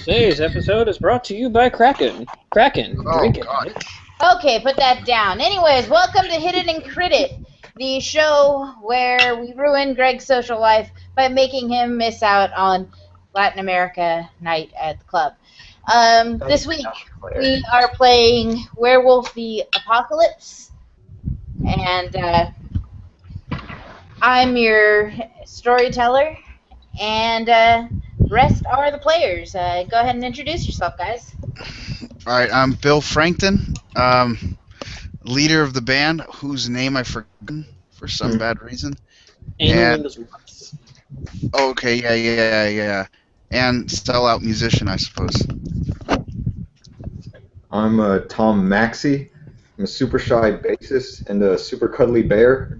Today's episode is brought to you by Kraken. Kraken, drink it. God. Okay, put that down. Anyways, welcome to Hit It and Crit It, the show where we ruin Greg's social life by making him miss out on Latin America night at the club. This week we are playing Werewolf the Apocalypse, and I'm your storyteller, and the rest are the players. Go ahead and introduce yourself, guys. All right, I'm Bill Frankton, leader of the band, whose name I've forgotten for some bad reason. And Okay, yeah. And sellout musician, I suppose. I'm Tom Maxey. I'm a super shy bassist and a super cuddly bear.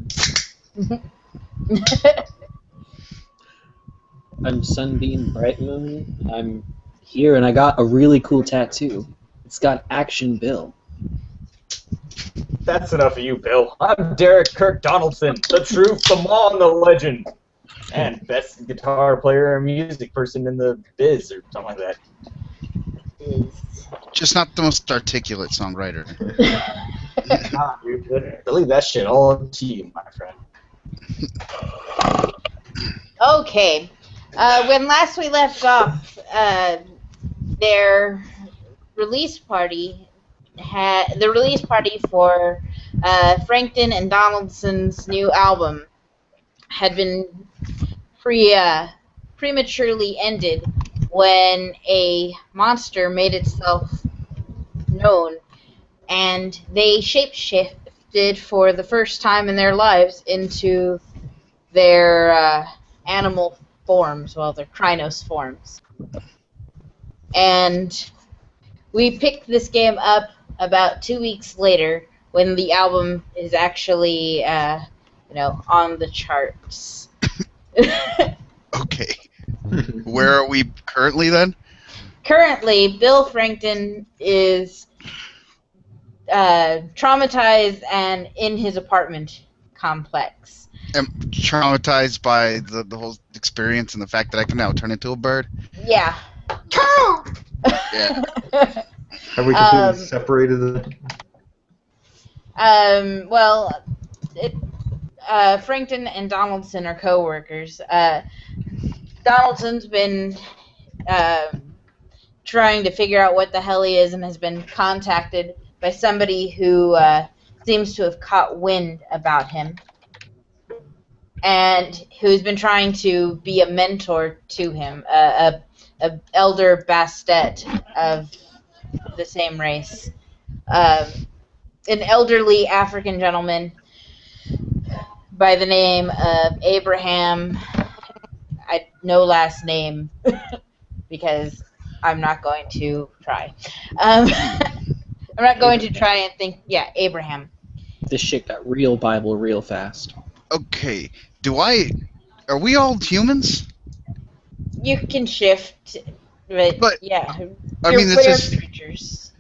I'm Sunbeam Brightmoon. I'm here and I got a really cool tattoo. It's got Action Bill. That's enough of you, Bill. I'm Derek Kirk Donaldson, the truth, the mom, the legend, and best guitar player and music person in the biz, or something like that. Just not the most articulate songwriter. Nah, dude, leave that shit all up to you, my friend. Okay. When last we left off, their release party the release party for Frankton and Donaldson's new album had been prematurely ended when a monster made itself known, and they shapeshifted for the first time in their lives into their animal forms, well, their Krynos forms. And we picked this game up about 2 weeks later when the album is actually, on the charts. Okay. Where are we currently then? Currently, Bill Frankton is traumatized and in his apartment complex. I'm traumatized by the whole experience and the fact that I can now turn into a bird. Yeah. Yeah. Have we completely separated it? Frankton and Donaldson are co-workers. Donaldson's been trying to figure out what the hell he is and has been contacted by somebody who seems to have caught wind about him and who's been trying to be a mentor to him, a elder Bastet of the same race. An elderly African gentleman by the name of Abraham. No last name because I'm not going to try. I'm not going to try and think. Yeah, Abraham. This shit got real Bible real fast. Okay. Are we all humans? You can shift, but yeah. I You're mean, it's weird just creatures.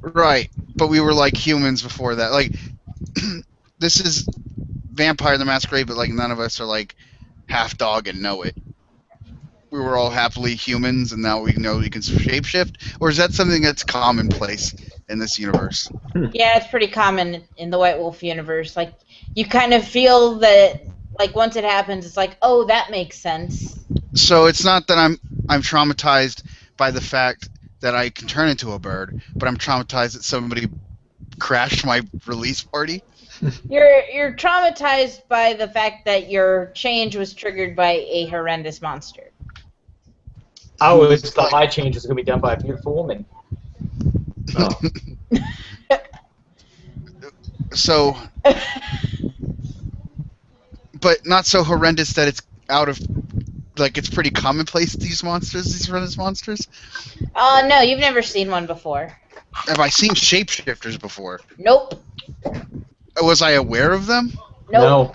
right. But we were like humans before that. Like, this is Vampire the Masquerade, but like none of us are like half dog and know it. We were all happily humans, and now we know we can shapeshift. Or is that something that's commonplace in this universe? Yeah, it's pretty common in the White Wolf universe. Like, you kind of feel that, like, once it happens, it's like, oh, that makes sense. So it's not that I'm traumatized by the fact that I can turn into a bird, but I'm traumatized that somebody crashed my release party. You're traumatized by the fact that your change was triggered by a horrendous monster. I always thought my change was going to be done by a beautiful woman. Oh. So, but not so horrendous that it's out of, like, it's pretty commonplace, these horrendous monsters? No, you've never seen one before. Have I seen shapeshifters before? Nope. Was I aware of them? Nope. No.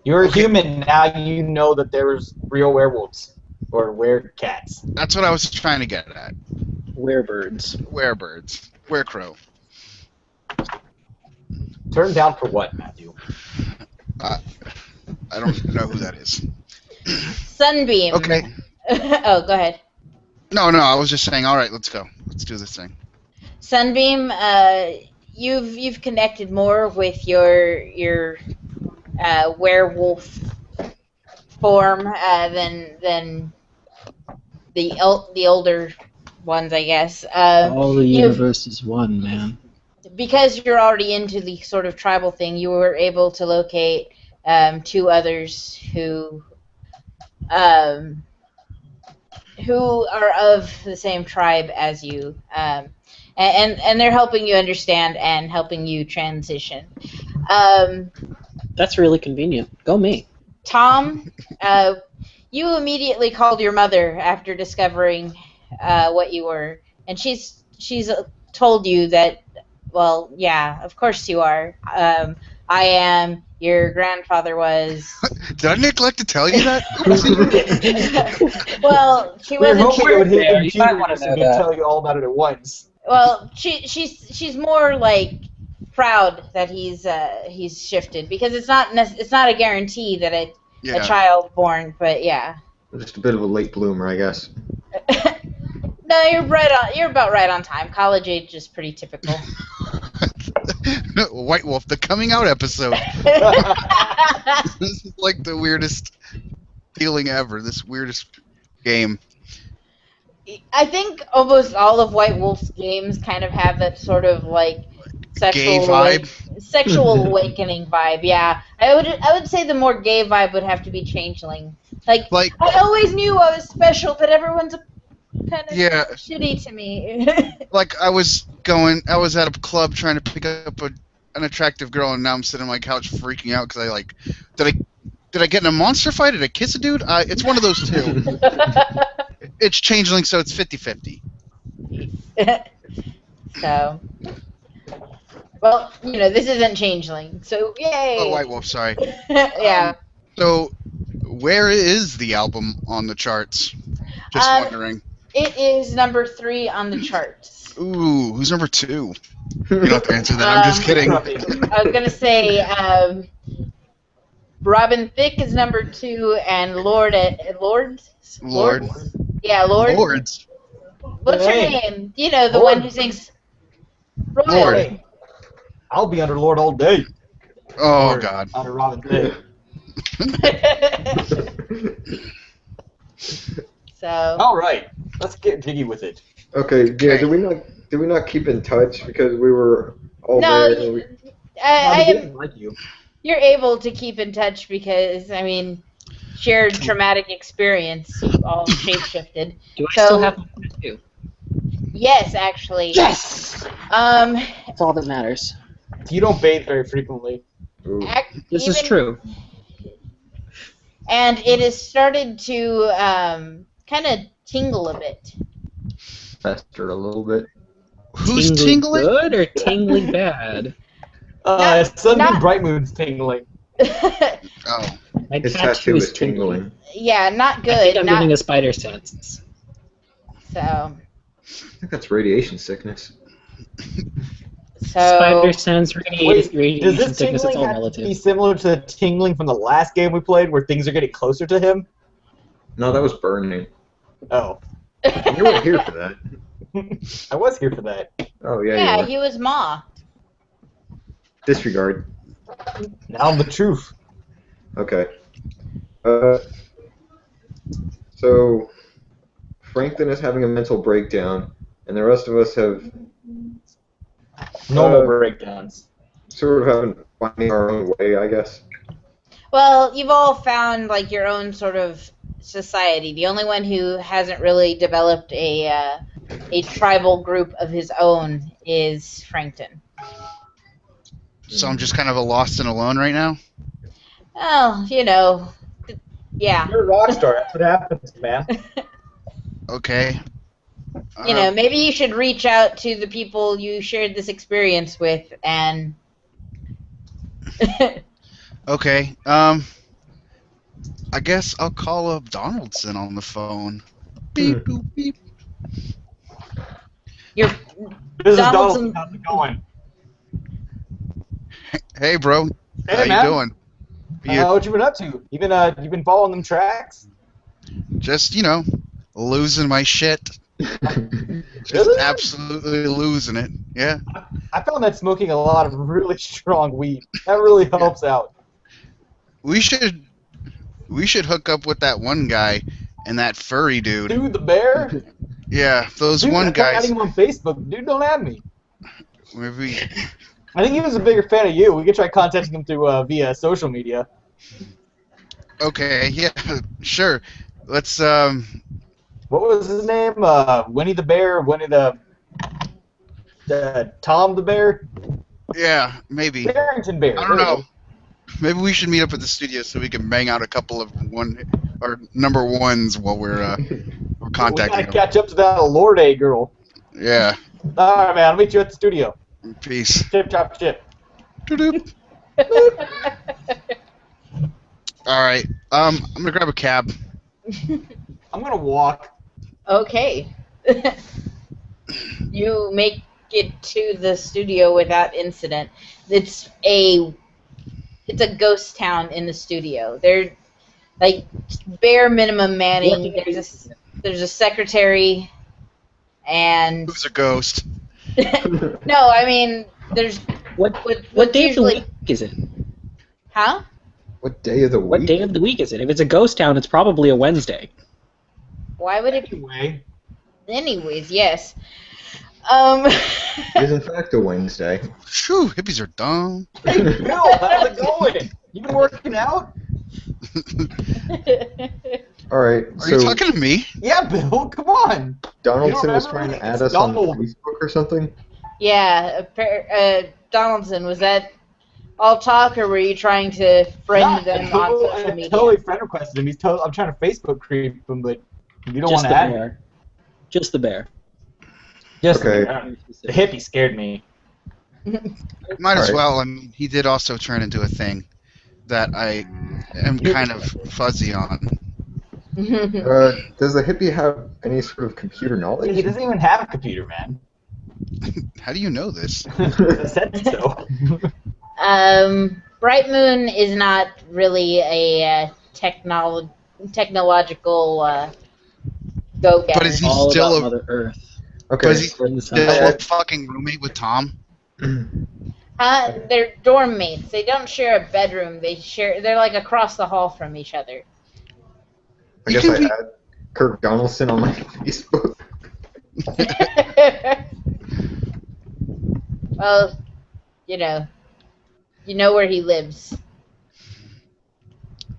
You're a human, now you know that there's real werewolves. Or werecats. That's what I was trying to get at. Werebirds. Werebirds. Werecrow. Turn down for what, Matthew? I don't know who that is. Sunbeam. Okay. Oh, go ahead. No, I was just saying. All right, let's go. Let's do this thing. Sunbeam, you've connected more with your werewolf form than the older ones, I guess. All the You've universe is one, man. because you're already into the sort of tribal thing. You were able to locate two others um, who are of the same tribe as you, and they're helping you understand and helping you transition. Um, That's really convenient. Go me. Tom, you immediately called your mother after discovering what you were, and she's told you that. Well, yeah, of course you are. I am. Your grandfather was. Did I neglect to tell you that? Well, she We were wasn't hoping sure. it would hit there. you You might wanna genius know and that. tell you all about it at once. Well, she's more like proud that he's shifted because it's not a guarantee that a Yeah. child born, but yeah. Just a bit of a late bloomer, I guess. No, you're about right on time. College age is pretty typical. White Wolf, the coming out episode. This is like the weirdest feeling ever. This weirdest game. I think almost all of White Wolf's games kind of have that sort of like Gay vibe. sexual awakening vibe. Yeah, I would say the more gay vibe would have to be Changeling. Like I always knew I was special, but everyone's kind of Yeah. shitty to me. Like I was at a club trying to pick up an attractive girl, and now I'm sitting on my couch freaking out because did I get in a monster fight? Did I kiss a dude? It's one of those two. It's Changeling, so it's 50-50. So, well, this isn't Changeling, so yay! Oh, White Wolf, sorry. Yeah. So, where is the album on the charts? Just wondering. It is number 3 on the charts. Ooh, who's number 2? You don't have to answer that. I'm just kidding. I was gonna say Robin Thicke is number 2, and Lord. Yeah, Lord. Lords. What's her Hey. name? The Lord. one who sings. Royal. Lord. Hey, I'll be under Lord all day. Oh, Or God. Under Robin Thicke. So. All right, let's get jiggy with it. Okay, yeah. Did we not keep in touch because we were all No, there? And we, I Bobby am. didn't like you. You're able to keep in touch because shared traumatic experience. You all shapeshifted. Do I So- still have my tattoo? Yes, actually. Yes! Um. That's all that matters. You don't bathe very frequently. ooh. This is true. And it has started to kind of tingle a bit. Fester a little bit. Who's tingling? Good or tingling bad? Sunbeam not- Bright Moon's tingling. Oh. My His tattoo is tingling. Yeah, not I good. think I'm Not getting a spider sense. so. I think that's radiation sickness. Spider sense, Wait, radiation does this sickness, it's tingling all have to relative. be similar to the tingling from the last game we played where things are getting closer to him? No, that was burning. Oh. You weren't here for that. I was here for that. Oh yeah, Yeah, you were. he was Ma. Disregard. Now the truth. Okay. So Frankton is having a mental breakdown, and the rest of us have Normal Uh, breakdowns. sort of having finding our own way, I guess. Well, you've all found your own sort of society. The only one who hasn't really developed a tribal group of his own is Frankton. So I'm just kind of a lost and alone right now? Oh, yeah. You're a rock star. That's what happens, man. Okay. Maybe you should reach out to the people you shared this experience with and. Okay. I guess I'll call up Donaldson on the phone. Beep, boop, beep. You're This is Donaldson- Donaldson. How's it going? Hey, bro. Hey, How man. you doing? You What you been up to? You been following them tracks? just, losing my shit. Really? Just absolutely losing it. Yeah. I found that smoking a lot of really strong weed. That really helps out. We should hook up with that one guy and that furry dude. Dude, the bear? Yeah, those Dude, one I tried guys. adding him on Facebook. Dude, don't add me. Maybe. I think he was a bigger fan of you. We could try contacting him through via social media. Okay. Yeah. Sure. Let's. What was his name? Winnie the Bear? Tom the Bear? Yeah. Maybe. Barrington Bear. I don't there you know. go. Maybe we should meet up at the studio so we can bang out a couple of number ones while we're We contacting gotta them. catch up to that Lorde girl. Yeah. Alright, man. I'll meet you at the studio. Peace. Chip, chop, chip. Doop. All right. I'm gonna grab a cab. I'm gonna walk. Okay. You make it to the studio without incident. It's a ghost town in the studio. They're like bare minimum manning. There's a secretary and Who's a ghost? no, I mean there's What what day of the usually week is it? huh? What day of the week? What day of the week is it? If it's a ghost town, it's probably a Wednesday. Why would it? Anyway. Anyways, yes. It is in fact a Wednesday. Phew, hippies are dumb. Hey, Bill, how's it going? You been working out? All right, Are you talking to me? Yeah, Bill, come on. Donaldson You was don't trying to remember? add It's us on Donald. Facebook or something. Yeah, Donaldson, was that all talk, or were you trying to friend them on social media? I totally friend requested him. I'm trying to Facebook creep him, but you don't want Just to the add me. bear. Just the bear. Just Okay. the hippie scared me. Might as Alright. well. I mean, he did also turn into a thing that I am kind of fuzzy on. Does the hippie have any sort of computer He knowledge? doesn't even have a computer, man. How do you know this? I said so. Bright Moon is not really a technological go-getter. But is he All still about a Mother Earth. Okay. Was he- According to still some- a fucking roommate with Tom? They're dorm mates. They don't share a bedroom. They're like across the hall from each other. I guess I add Kirk Donaldson on my Facebook. Well, you know where he lives.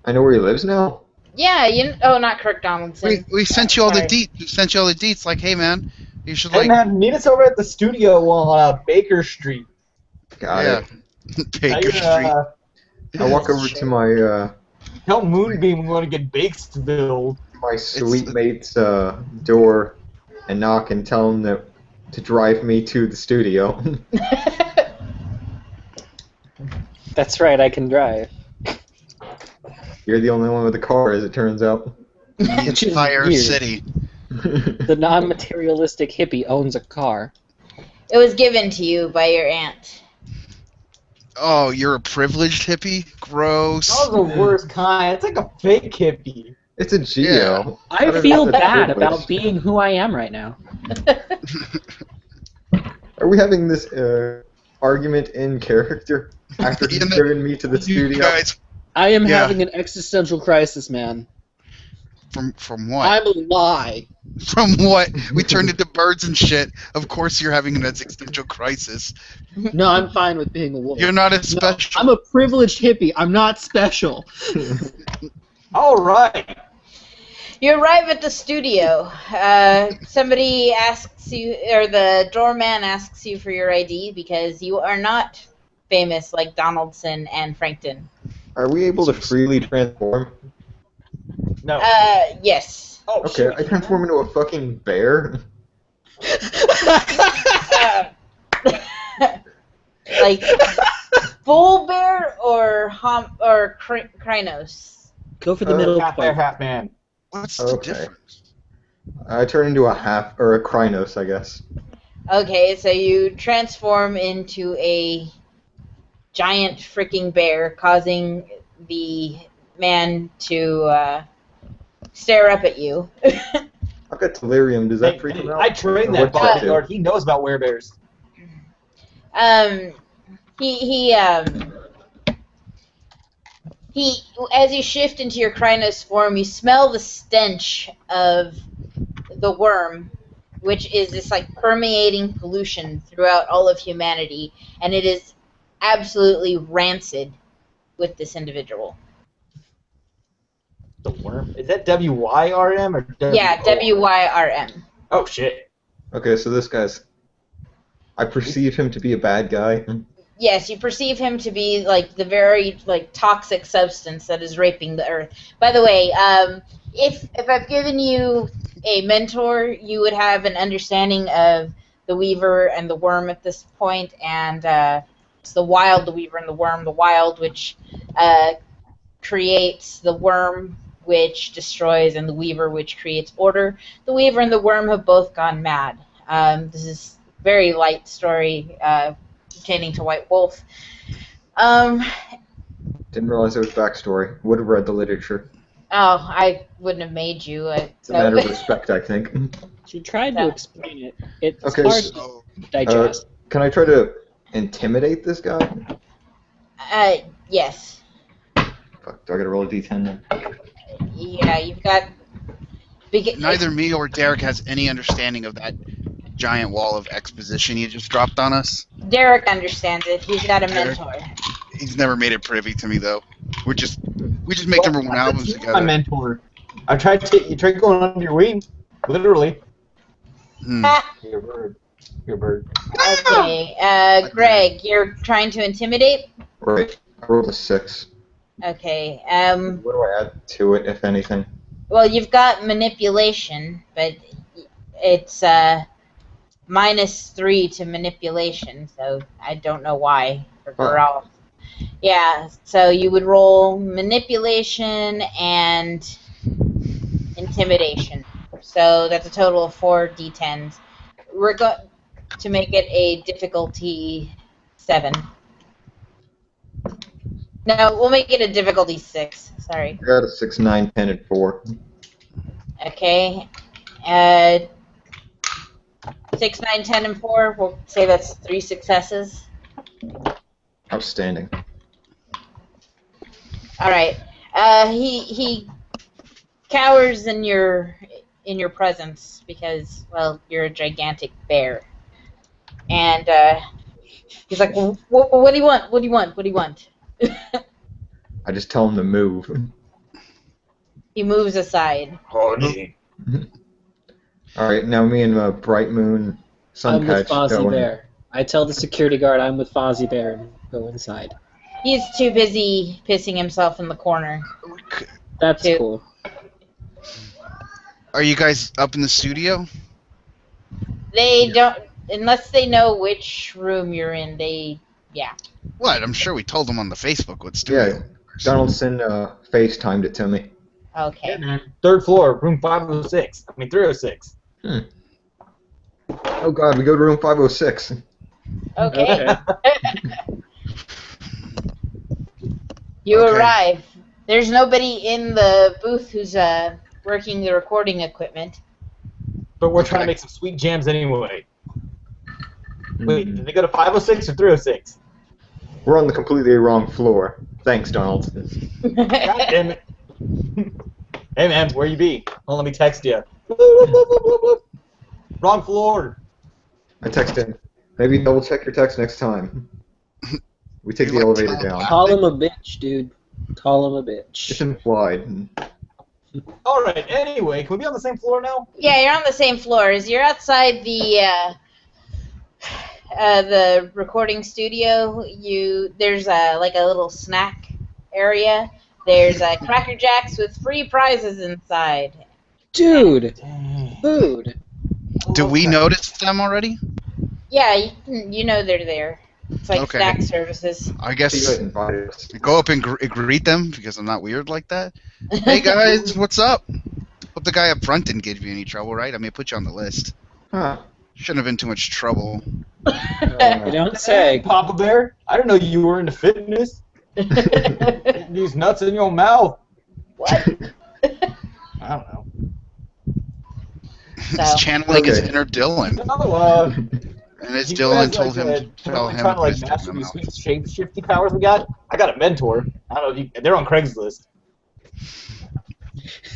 I know where he lives now. Yeah, oh, not Kirk Donaldson. We sent you all the Sorry. deets. We sent you all the deets. Like, hey man, you should Hey, like. man, meet us over at the studio on Baker Street. Got Yeah. it. Baker Street. I walk over to my Tell Moonbeam we want to get Bakesville. my sweet mate's door and knock and tell him to drive me to the studio. That's right, I can drive. You're the only one with a car, as it turns out. The Which is entire weird. city. The non-materialistic hippie owns a car. It was given to you by your aunt. Oh, you're a privileged hippie? Gross. That was the worst kind. It's like a fake hippie. It's a Geo. I don't know feel if that's bad privilege. about being who I am right now. Are we having this argument in character after he's You know- driven me to the You studio? guys, I am Yeah. having an existential crisis, man. from what? I'm a lie. From what? We turned into birds and shit. Of course you're having an existential crisis. No, I'm fine with being a woman. You're not No, as special. I'm a privileged hippie. I'm not special. All right. You arrive at the studio. Somebody asks you, or the doorman asks you for your ID because you are not famous like Donaldson and Frankton. Are we able to freely transform? No. Yes. Oh, Okay, shit. I transform into a fucking bear. Like bull bear or Krynos. Go for the middle Half bear, part. half man. What's the Okay. difference? I turn into a half or a Krynos, I guess. Okay, so you transform into a giant freaking bear, causing the man to stare up at you. I've got delirium. Does that freak Hey, him out? I trained Or that what's that do? bodyguard. He knows about werebears. He as you shift into your Krynos form, you smell the stench of the worm, which is this like permeating pollution throughout all of humanity, and it is absolutely rancid with this individual. The worm? Is that W-Y-R-M or W-O-R-M? Yeah, WYRM. Oh, shit. Okay, so this guy's... I perceive him to be a bad guy. Yes, you perceive him to be like the very like toxic substance that is raping the earth. By the way, if I've given you a mentor, you would have an understanding of the Weaver and the Worm at this point, and it's the Wild, the Weaver, and the Worm. The Wild, which creates the Worm, which destroys, and the Weaver, which creates order. The Weaver and the Worm have both gone mad. This is a very light story pertaining to White Wolf. Didn't realize it was backstory. Would have read the literature. Oh, I wouldn't have made you. It's a matter of respect, I think. She tried to explain it. It's Okay, hard So, to digest. Can I try to intimidate this guy? Yes. Fuck, do I gotta roll a d10 then? Yeah, you've got... neither me or Derek has any understanding of that giant wall of exposition you just dropped on us. Derek understands it. He's got a mentor. He's never made it privy to me though. We just make number one albums You're together. my mentor. You tried going under your wing. Literally. Hmm. You're a bird. You're a bird. Okay, Greg, you're trying to intimidate? Right. I rolled a 6. Okay, What do I add to it, if anything? well, you've got manipulation, but it's -3 to manipulation, so I don't know why for Corral. Yeah, so you would roll manipulation and intimidation. So that's a total of 4 d10s. We're going to make it a difficulty 7. No, we'll make it a difficulty 6. Sorry. I got a 6, 9, 10, and 4. Okay. 6, 9, 10, and 4. We'll say that's 3 successes. Outstanding. All right. He cowers in your presence because, well, you're a gigantic bear, and he's like, what do you want? What do you want? What do you want? I just tell him to move. He moves aside. Honey. Alright, now me and Bright Moon, I'm with Sunpatch Fozzie go in. Bear. I tell the security guard I'm with Fozzie Bear and go inside. He's too busy pissing himself in the corner. That's Dude. cool. Are you guys up in the studio? They don't, unless they know which room you're in. Yeah. What? I'm sure we told them on the Facebook what Yeah, studio. Donaldson FaceTimed it to me. Okay. Man. 3rd floor, room 506. I mean 306. Oh god, we go to room 506. Okay. You Okay. arrive. There's nobody in the booth who's working the recording equipment. But we're trying to Okay. make some sweet jams anyway. Wait, did they go to 506 or 306? We're on the completely wrong floor. Thanks, Donaldson. God damn it. Hey man, where you be? Oh, let me text you. Wrong floor. I text him. Maybe double check your text next time. We take the You like elevator telepath? down. Call him a bitch, dude. Call him a It's bitch. implied. Alright, anyway, can we be on the same floor now? Yeah, you're on the same floor. As you're outside the recording studio, there's like a little snack area. There's Cracker Jacks with free prizes inside. Dude, Dang. food. Do we notice them already? Yeah, you know they're there. It's like Okay. snack services. I You guess guys invited us. go up and greet them because I'm not weird like that. Hey guys, what's up? Hope the guy up front didn't give you any trouble, right? I mean, put you on the list. Huh. Shouldn't have been too much trouble. You don't say. Papa Bear, I didn't know you were into fitness. These nuts in your mouth. What? I don't know. He's channeling his Okay. inner Dylan. No, And as you Dylan guys, told him to tell totally him trying to to put his master tongue in these the mouth. sweet shape-shifting powers we got. I got a mentor. I don't know if they're on Craigslist.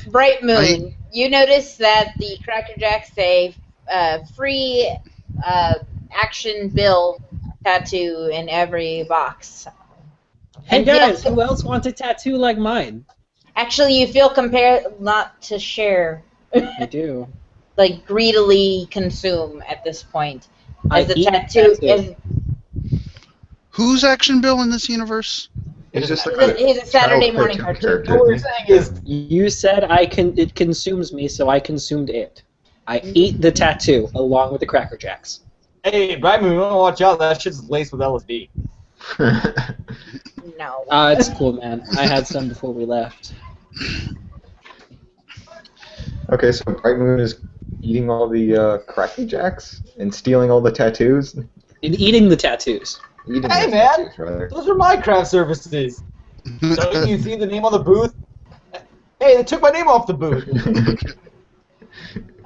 Bright Moon, you notice that the Cracker Jacks say free action bill tattoo in every box. Hey And guys, feel- who else wants a tattoo like mine? Actually, you feel compelled not to share, I do. like greedily consume at this point, I as the eat tattoo tattoo. Who's Action Bill in this universe? He's just like He's a Saturday child morning cartoon cartoon. character. What we're isn't saying is, You said it consumes me, so I consumed it. I eat the tattoo along with the Cracker Jacks. hey, Bright Moon, you want to watch out. That shit's laced with LSD. he? No. It's cool, man. I had some before we left. Okay, so Bright Moon is eating all the Cracker Jacks and stealing all the tattoos. And eating the tattoos. Eating Hey, the man! tattoos, rather. Those are my craft services. Don't you see the name on the booth? Hey, they took my name off the booth.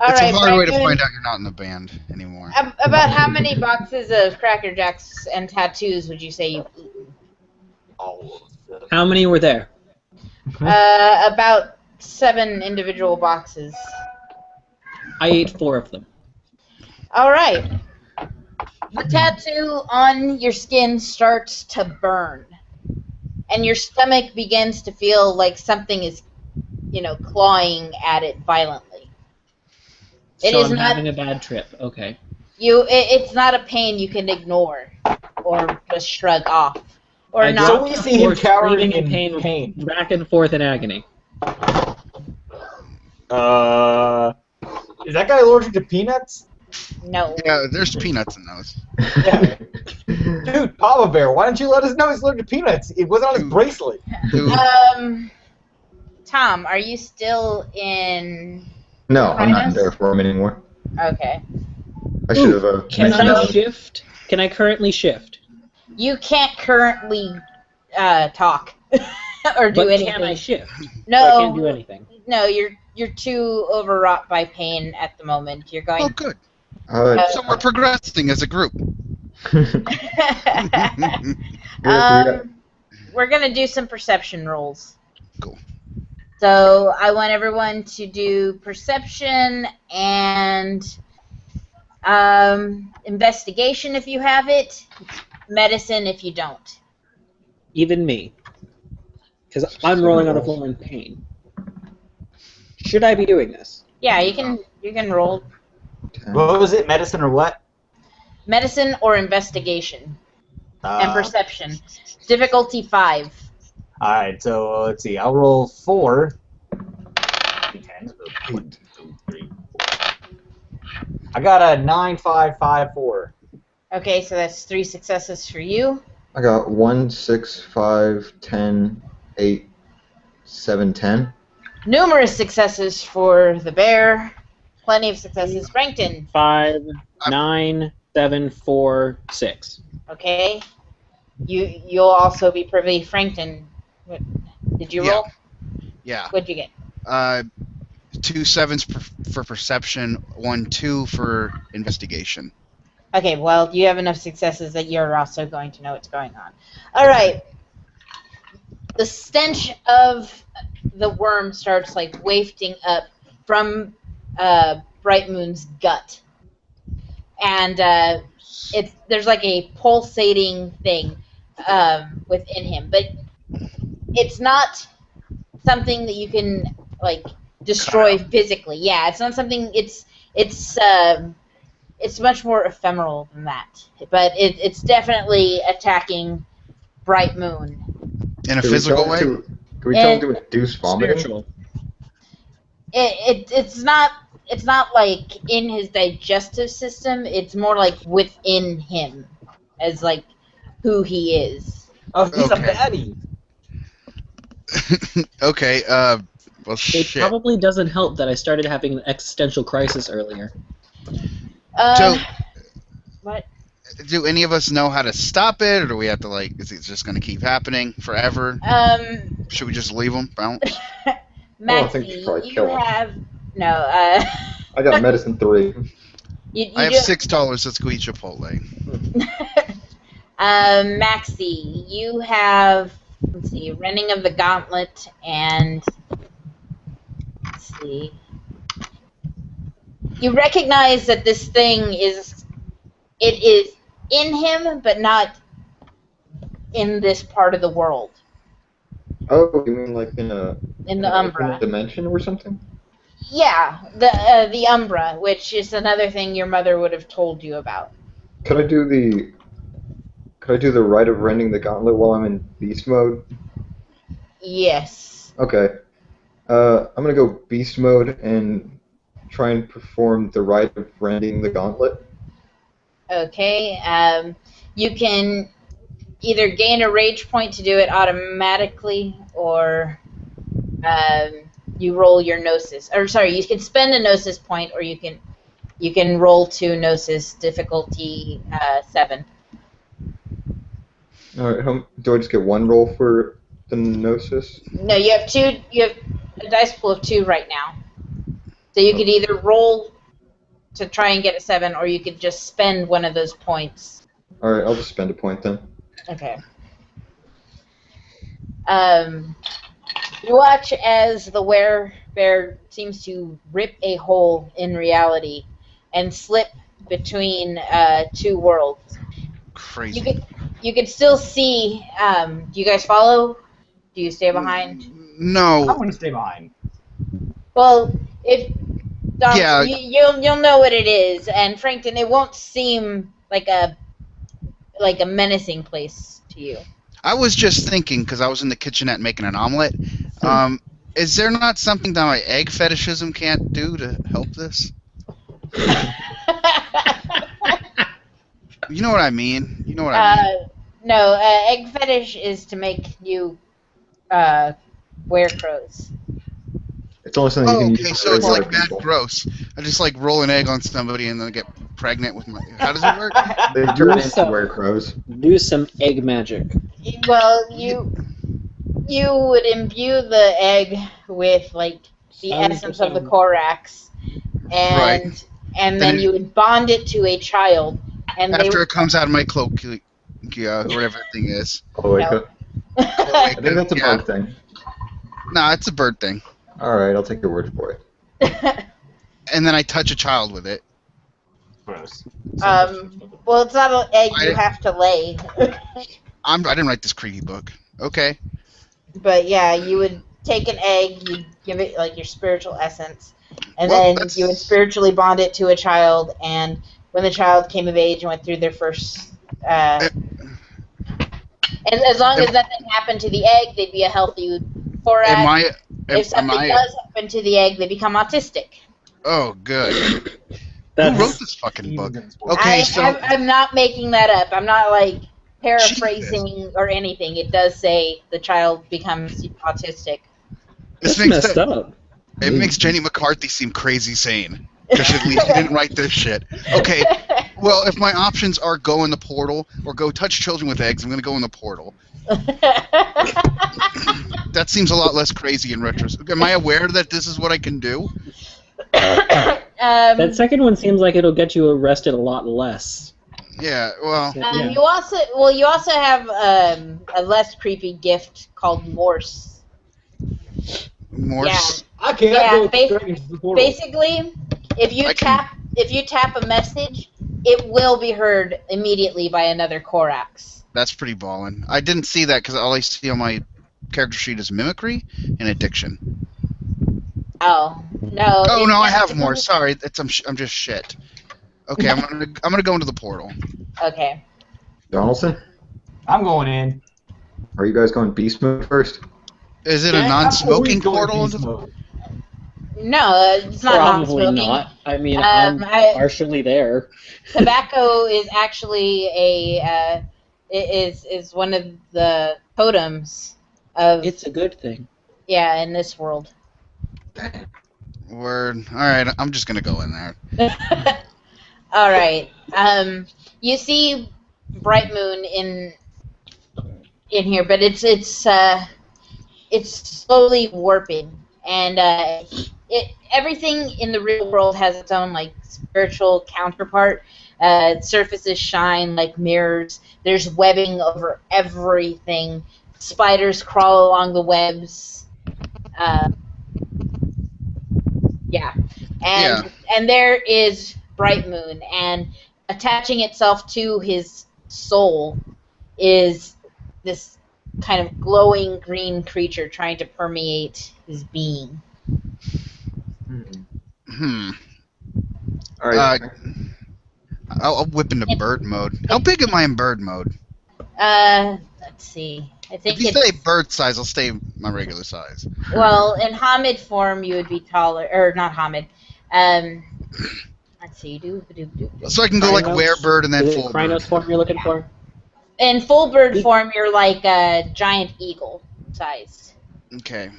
All It's right, a hard way to Bright Moon, find out you're not in the band anymore. About how many boxes of Cracker Jacks and tattoos would you say you've eaten? How many were there? About 7 individual boxes. I ate 4 of them. All right. The tattoo on your skin starts to burn, and your stomach begins to feel like something is, clawing at it violently. It So is I'm not having a bad trip. Okay. It's not a pain you can ignore or just shrug off or I not. So we see him Or cowering screaming in pain. back and forth in agony. Is that guy allergic to peanuts? No. Yeah, there's peanuts in those. Yeah. Dude, Papa Bear, why don't you let us know he's allergic to peanuts? It wasn't on his bracelet. Dude, Tom, are you still in? No, I'm not in Rhinos? Terraform anymore. Okay. I should have Can mentioned I that. shift? Can I currently shift? You can't currently talk or do But anything. can I shift? No, I can't do anything. No, you're too overwrought by pain at the moment. You're oh, going. good. So Uh, we're progressing as a group. We're gonna do some perception rolls. Cool. So I want everyone to do perception and investigation if you have it, medicine if you don't. Even me. Because I'm rolling on the floor in pain. Should I be doing this? Yeah, you can roll What was it, medicine or what? medicine or investigation and perception. Difficulty 5. Alright, so let's see. I'll roll 4. D10s. 1, 2, 3, 4. I got a 9, 5, 5, 4. Okay, so that's 3 successes for you. I got 1, 6, 5, 10, 8, 7, 10. Numerous successes for the bear. Plenty of successes. Frankton. 5, 9, 7, 4, 6. Okay. You'll also be privy. Frankton. What did you Yeah. roll? Yeah. What'd you get? 2 7s for perception, 1 2 for investigation. Okay, well, you have enough successes that you're also going to know what's going on. All right. The stench of the worm starts like wafting up from Bright Moon's gut, and there's like a pulsating thing within him, but it's not something that you can like destroy physically. Yeah, it's not something. It's much more ephemeral than that, but it's definitely attacking Bright Moon. In a Can we physical tell way? him can we tell him to induce vomiting? Spiritual. It's not like in his digestive system. It's more like within him, as like who he is. Oh, he's Okay. a baddie. Okay, well, It shit. probably doesn't help that I started having an existential crisis earlier. So- What? Do any of us know how to stop it, or do we have to, like, is it just going to keep happening forever? Should we just leave them bounce? I think you should Maxie, probably you kill him. have no. I got medicine 3. You I have do- $6. Let's go eat Chipotle. Maxie, you have, let's see, Running of the Gauntlet, and let's see. You recognize that this thing is in him, but not in this part of the world, Oh, you mean like in a in an the alternate Umbra. dimension or something? Yeah, the Umbra, which is another thing your mother would have told you about. Could I do the rite of rending the gauntlet while I'm in beast mode? Yes. Okay. I'm gonna go beast mode and try and perform the rite of rending the gauntlet. Okay. You can either gain a rage point to do it automatically, or you roll your gnosis. Or sorry, you can spend a gnosis point, or you can roll 2 gnosis difficulty 7. All right. Do I just get one roll for the gnosis? No, you have 2. You have a dice pool of 2 right now, so you could either roll to try and get a 7, or you could just spend one of those points. All right. I'll just spend a point then. Okay. You watch as the werebear seems to rip a hole in reality and slip between 2 worlds. Crazy. You could still see. Do you guys follow? Do you stay behind? I'm No. going to stay behind. Well, if Yeah. you'll know what it is, and Frankton, it won't seem like a menacing place to you. I was just thinking, because I was in the kitchenette making an omelet, is there not something that my egg fetishism can't do to help this? You know what I mean? You know what I mean? No, egg fetish is to make you wear clothes. It's only something you Oh, can okay, use so for it's regular like that people. gross. I just like roll an egg on somebody and then get pregnant with my... How does it work? They turn into So- werecrows. Do some egg magic. Well, you would imbue the egg with like the Sounds essence of the good. Corax, and Right. and Then then it- you would bond it to a child, and they After would, it comes out of my cloakia, whatever thing is. Cloaca. I think that's a Yeah. bug thing. No, it's a bird thing. All right, I'll take your word for it. And then I touch a child with it. Gross. well, it's not an egg you have to lay, I didn't write this creepy book. Okay. but yeah, you would take an egg, you'd give it like your spiritual essence, and Well, then that's- you would spiritually bond it to a child, and when the child came of age and went through their first, and as long as nothing happened to the egg, they'd be a healthy Corax. If something does happen to the egg, they become autistic. Oh, good. Who That's wrote this fucking book? Even- Okay, so I'm not making that up. I'm not like paraphrasing or anything. It does say the child becomes autistic. this that's makes messed up. it makes Jenny McCarthy seem crazy sane. Because at least she didn't write this shit. Okay, well, if my options are go in the portal or go touch children with eggs, I'm going to go in the portal. That seems a lot less crazy in retrospect. Am I aware that this is what I can do? That second one seems like it'll get you arrested a lot less. Yeah, well, Yeah. You also have a less creepy gift called Morse. Morse. I can't Yeah, go straight into the portal. Basically, if you I can- tap a message, it will be heard immediately by another Corax. That's pretty ballin'. I didn't see that because all I see on my character sheet is mimicry and addiction. Oh no! Oh no, I have more. Sorry, I'm just shit. Okay, I'm gonna go into the portal. Okay. Donaldson, I'm going in. are you guys going beast mode first? Is it a Yeah, non-smoking I'm always going portal? beast Into the... mode. No, it's not Probably non-smoking. not. I mean, Um, I'm partially there. Tobacco is actually is one of the totems of It's a good thing. in this world. Word. All right, I'm just gonna go in there. All right. You see Bright Moon in here, but it's slowly warping, and everything in the real world has its own like spiritual counterpart. Surfaces shine like mirrors. There's webbing over everything. Spiders crawl along the webs. Uh, yeah, Yeah. and there is Bright Moon, and attaching itself to his soul is this kind of glowing green creature trying to permeate his being. Hmm. All right. I'll whip into bird mode. How big am I in bird mode? Let's see. I think If you it's say bird size, I'll stay my regular size. well in Hamid form you would be taller, or not Hamid. Let's see. So I can go like Krynos? werebird and then Is it full Krynos bird. form you're looking for? In full bird form, you're like a giant eagle sized. Okay.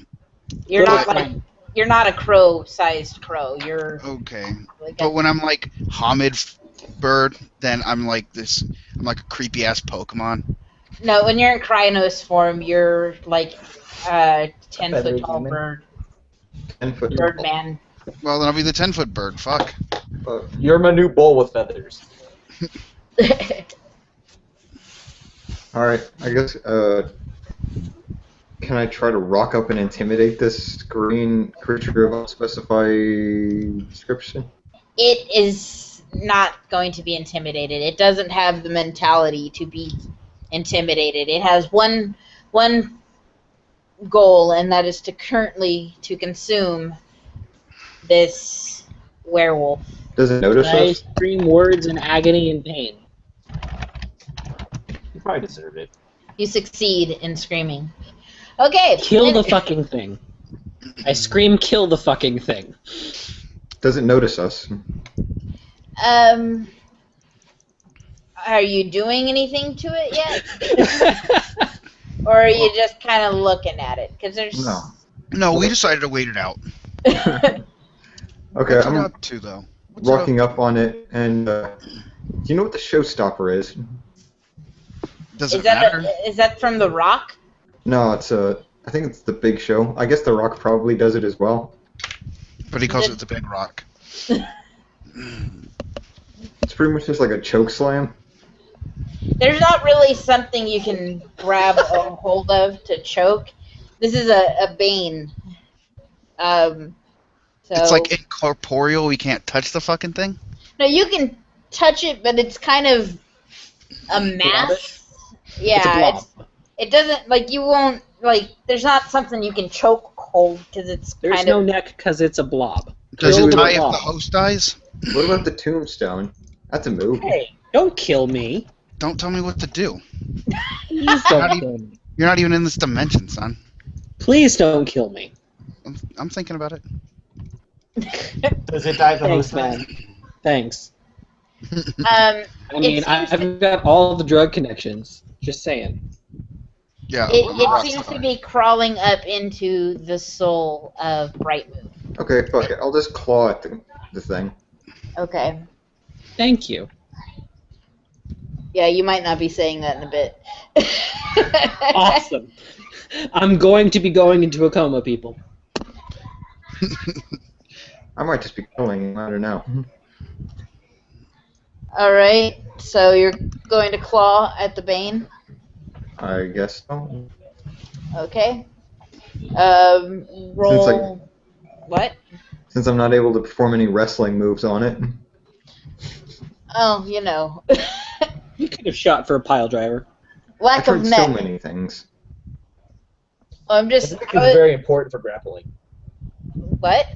You're Go not with like mine. you're not a crow-sized crow. You're Okay. like But when I'm like Hamid bird, then I'm like this. I'm like a creepy ass Pokemon. no. When you're in Krynos form, you're like a 10-foot Feathery tall human. bird, 10-foot. bird man. Well, then I'll be the 10-foot bird. Fuck. You're my new bull with feathers. All right. I guess. Can I try to rock up and intimidate this green creature of unspecified description? It is not going to be intimidated. It doesn't have the mentality to be intimidated. It has one goal, and that is to consume this werewolf. Does it notice I us? scream words in agony and pain. You probably deserve it. You succeed in screaming. Okay. Kill the fucking thing. I scream, kill the fucking thing. Does it notice us? Are you doing anything to it yet? Or are you just kind of looking at it? Because there's... No. No, we decided to wait it out. Okay, What's it I'm up to though? What's it rocking up on it, and do you know what the showstopper is? Does Is it matter? that from The Rock? No, it's I think it's the Big Show. I guess The Rock probably does it as well. But he calls it the big rock. It's pretty much just like a choke slam. There's not really something you can grab a hold of to choke. This is a bane. So It's like incorporeal. We can't touch the fucking thing. no, you can touch it, but it's kind of a mass. Yeah, It's a blob. it doesn't like you won't like. There's not something you can choke hold because it's There's kind no of. neck because it's a blob. Does Kill it the die if blob. the host dies? What about the tombstone? That's a move. Hey, don't kill me. Don't tell me what to do. Please don't kill me. You're not even in this dimension, son. Please don't kill me. I'm thinking about it. Does it die the Thanks, host? man. Thanks. I I mean, I've got all the drug connections. Just saying. Yeah. I'm a It rock seems star. to be crawling up into the soul of Bright Moon. Okay, fuck it. I'll just claw at the thing. Okay. Thank you. Yeah, you might not be saying that in a bit. Awesome. I'm going to be going into a coma, people. I might just be killing him. I don't know. All right. So you're going to claw at the Bane. I guess so. Okay. Roll. What? Since I'm not able to perform any wrestling moves on it. Oh, you know. You could have shot for a pile driver. I Lack of tried so net. many things. I'm The just. neck is very important for grappling. What?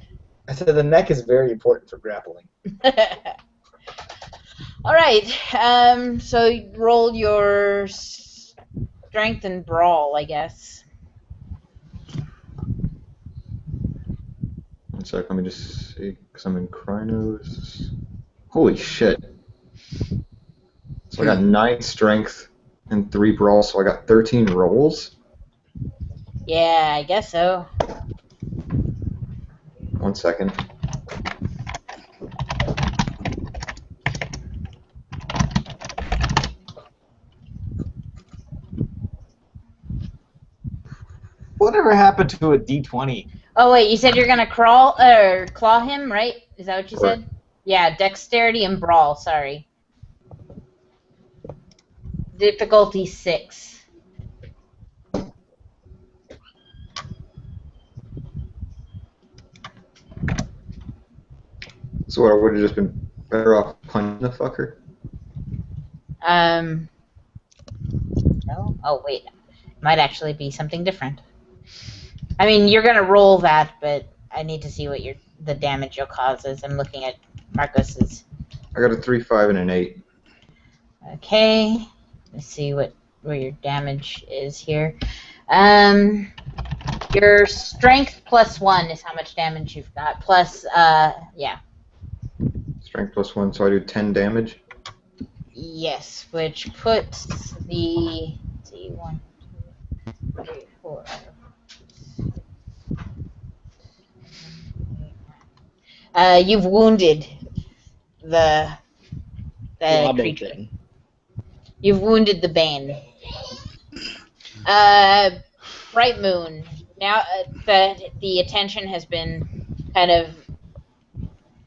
I said the neck is very important for grappling. All right. So you roll your strength and brawl, I guess. One sec, let me just see, because I'm in Krynos. Holy shit. So I got 9 strength and 3 brawl, so I got 13 rolls? Yeah, I guess so. 1 second. Whatever happened to a D20? Oh wait, you said you're gonna crawl or claw him, right? Is that what you Correct. said? Yeah, dexterity and brawl. Sorry. Difficulty 6. So what, I would have just been better off punching the fucker? No. Oh wait, might actually be something different. I mean, you're gonna roll that, but I need to see what the damage you'll cause is. I'm looking at Marcos's. I got a 3, 5, and an 8. Okay. Let's see where your damage is here. Your strength +1 is how much damage you've got. Plus, yeah. Strength +1, so I do 10 damage. Yes, which puts the. Let's see, 1, 2, 3, 4. You've wounded the Wobble creature. thing. You've wounded the Bane. Bright Moon. Now that the attention has been kind of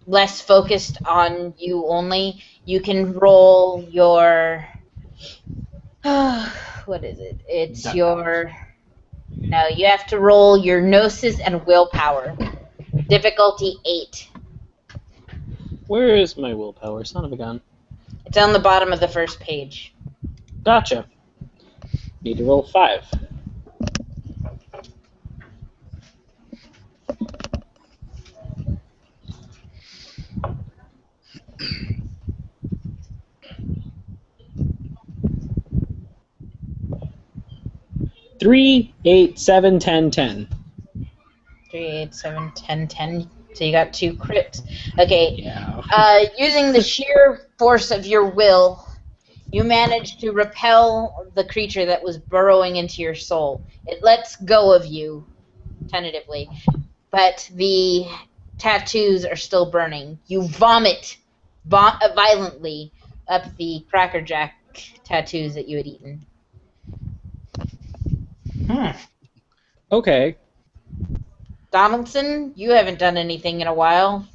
less focused on you only, you can roll your. What is it? It's your. No, you have to roll your Gnosis and Willpower. Difficulty 8. Where is my willpower? Son of a gun. It's on the bottom of the first page. Gotcha. Need to roll 5. Three, 8, 7, 10, 10. 3, 8, 7, 10, 10. So you got 2 crits. Okay. Yeah. Using the sheer force of your will, you managed to repel the creature that was burrowing into your soul. It lets go of you, tentatively, but the tattoos are still burning. You vomit violently up the Cracker Jack tattoos that you had eaten. Okay. Donaldson, you haven't done anything in a while.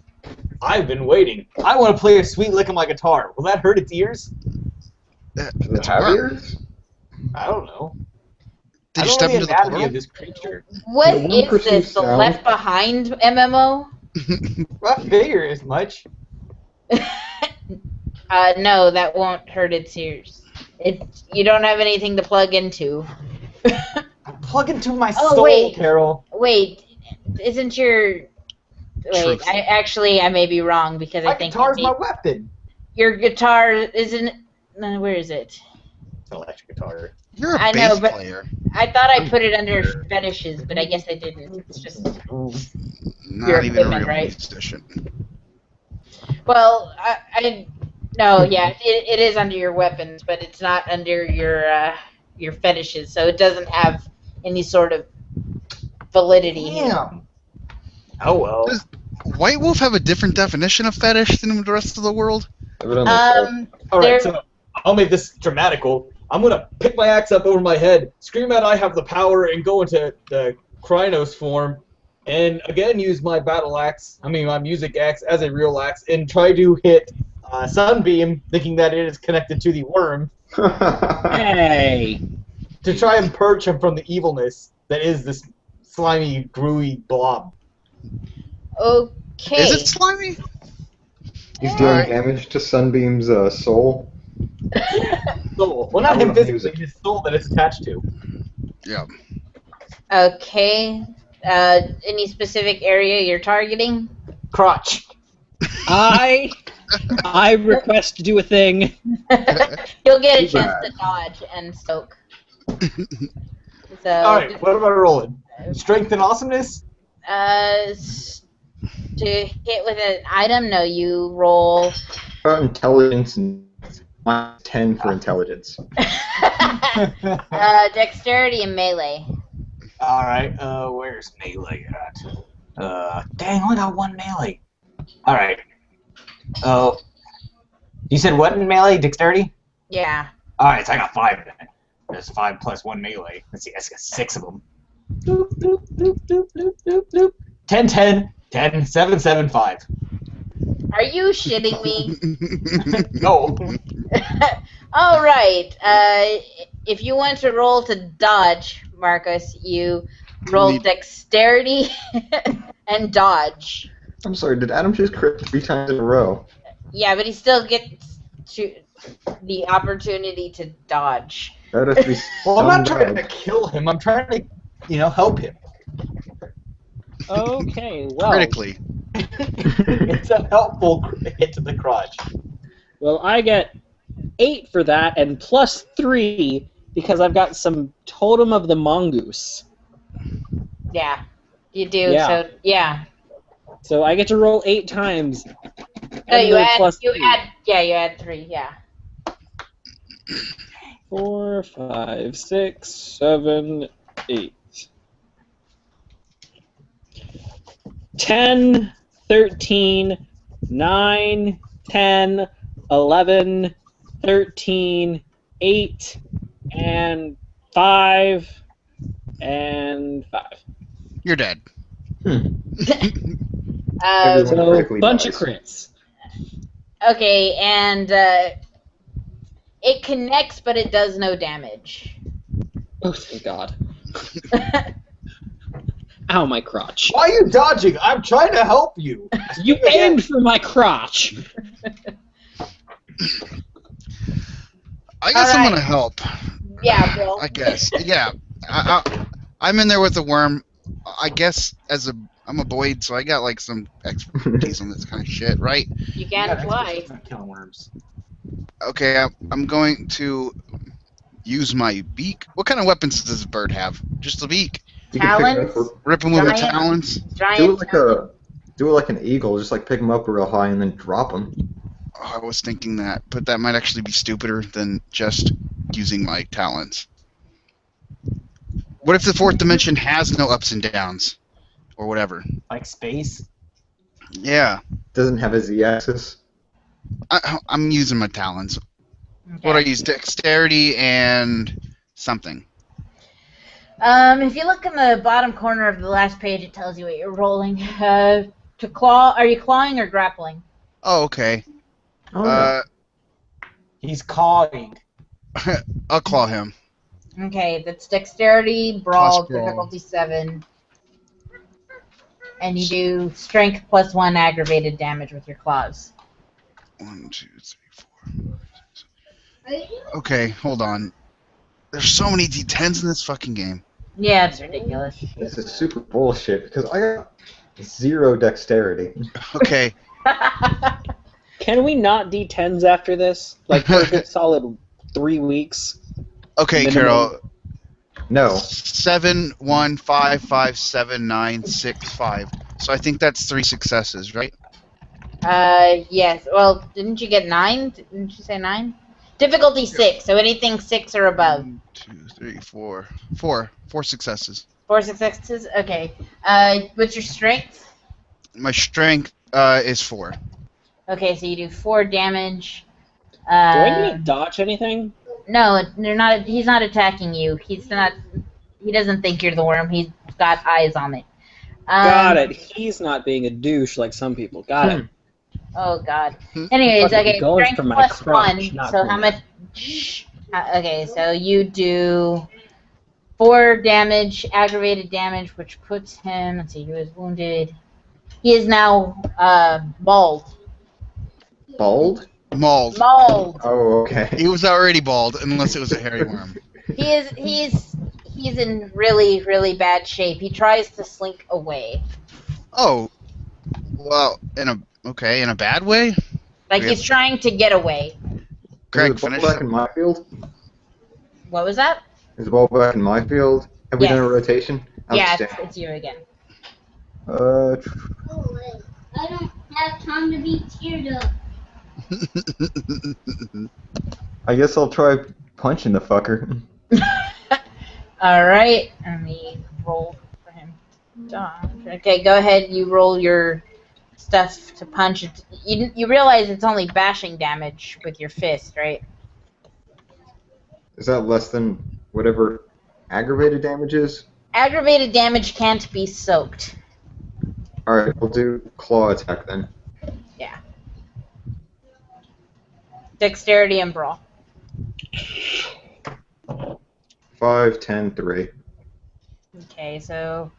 I've been waiting. I want to play a sweet lick on my guitar. Will that hurt its ears? Does it It's have worm. ears? I don't know. Did I you don't step know into the anatomy portal? of this creature. What Yeah, one is perceives this, the sound. Left Behind MMO? Well, I figure as much. No, that won't hurt its ears. You don't have anything to plug into. Plug into my Oh, soul, wait. Carol. Wait, isn't your... Wait, Truth. I may be wrong because My I think guitar's my weapon. your guitar isn't... Where is it? It's an electric guitar. You're a I know, bass but- player. I thought I put it under fetishes, but I guess I didn't. It's just... You're Not even a equipment, real right? musician. Well, no, yeah, it is under your weapons, but it's not under your fetishes, so it doesn't have any sort of validity. Damn. Oh well. Does White Wolf have a different definition of fetish than the rest of the world? Evidently so. All there- right, so I'll make this dramatical. I'm gonna pick my axe up over my head, scream out I have the power, and go into the Krynos form, and again use my my music axe as a real axe, and try to hit Sunbeam, thinking that it is connected to the worm, Hey. to try and purge him from the evilness that is this slimy, gooey blob. Okay. Is it slimy? He's doing Alright. damage to Sunbeam's soul. Soul. Well, not I him love physically, music. his soul that it's attached to. Yeah. Okay. Any specific area you're targeting? Crotch. I request to do a thing. You'll get a Too chance bad. to dodge and soak. So, Alright, what am I rolling? Strength and awesomeness? To hit with an item, no, you roll. About intelligence and minus 10 for intelligence. Dexterity and melee. Alright, where's melee at? Dang, only got 1 melee. Alright. Oh. You said what in melee? Dexterity? Yeah. Alright, so I got 5 then. There's 5 plus 1 melee. Let's see, I got 6 of them. Boop, boop, boop, boop, boop, boop, boop. 10, 10, 10, 7, 7, 5. Are you shitting me? No. All right. If you want to roll to dodge, Marcus, you roll Need- dexterity and dodge. I'm sorry, did Adam just crit 3 times in a row? Yeah, but he still gets to the opportunity to dodge. That has to be Well, I'm not trying to scumbag. kill him. I'm trying to, help him. Okay, well, Critically. It's a helpful hit to the crotch. well, I get 8 for that and plus 3 because I've got some Totem of the Mongoose. Yeah, you do. Yeah. So yeah. So I get to roll 8 times. No, and you the add. plus You 3. add. Yeah, you add 3. Yeah. 4, 5, 6, 7, 8. 10, 13, 9, 10, 11, 13, 8, and 5, and 5. You're dead. Everyone So, critically bunch of dies. crits. Okay, and it connects, but it does no damage. Oh, thank God. Ow, my crotch. Why are you dodging? I'm trying to help you. You aimed for my crotch. I got someone to Alright. help. Yeah, Bill. I guess. Yeah. I'm in there with the worm. I guess I'm a Boyd, so I got like some expertise on this kind of shit, right? You can fly. Killing worms. Okay, I'm going to use my beak. What kind of weapons does this bird have? Just a beak. You can pick it Talons? up, Rip him with the Giant- talons. Giant. do it like an eagle, just like pick them up real high and then drop them. Oh, I was thinking that, but that might actually be stupider than just using my talons. What if the fourth dimension has no ups and downs? Or whatever. Like space? Yeah. Doesn't have a z-axis. I'm using my talons. Okay. What I use? Dexterity and something. If you look in the bottom corner of the last page, it tells you what you're rolling. To claw, are you clawing or grappling? Oh, okay. Oh, yeah. He's cawing. I'll claw him. Okay, that's dexterity, brawl, Plus brawl. difficulty 7. And you do strength plus 1 aggravated damage with your claws. 1, 2, 3, 4. 6. Okay, hold on. There's so many D10s in this fucking game. Yeah, it's ridiculous. This is super bullshit because I got 0 dexterity. Okay. Can we not D10s after this? Like, for a good solid 3 weeks? Okay, Minimum. Carol. No. 7, 1, 5, 5, 7, 9, 6, 5. So I think that's 3 successes, right? Yes. Well, didn't you get 9? Didn't you say 9? Difficulty 6, so anything 6 or above. 1, 2, 3, 4. 4 successes. 4 successes? Okay. What's your strength? My strength is 4. Okay, so you do 4 damage. Do I need to dodge anything? No, they're not. He's not attacking you. He's not. He doesn't think you're the worm. He's got eyes on it. Got it. He's not being a douche like some people. Got it. Oh God. Anyways, Fucking okay. going Strength for my plus crotch, 1. not So for how my- much? Okay, so you do 4 damage, aggravated damage, which puts him. Let's see. He was wounded. He is now bald. Bald? Mauled. Mauled. Oh, okay. He was already bald, unless it was a hairy worm. He's in really, really bad shape. He tries to slink away. Oh, well, in a bad way. Like he's trying to get away. Greg, Is the ball finish. back in my field? What was that? Is the ball back in my field? Have we Yes. done a rotation? Yeah, Outstanding. it's you again. Oh, wait. I don't have time to be teared up. I guess I'll try punching the fucker. All right, let me roll for him. Dodge. Okay, go ahead. You roll your stuff to punch it. You realize it's only bashing damage with your fist, right? Is that less than whatever aggravated damage is? Aggravated damage can't be soaked. Alright, we'll do claw attack then. Yeah. Dexterity and brawl. 5, 10, 3. Okay, so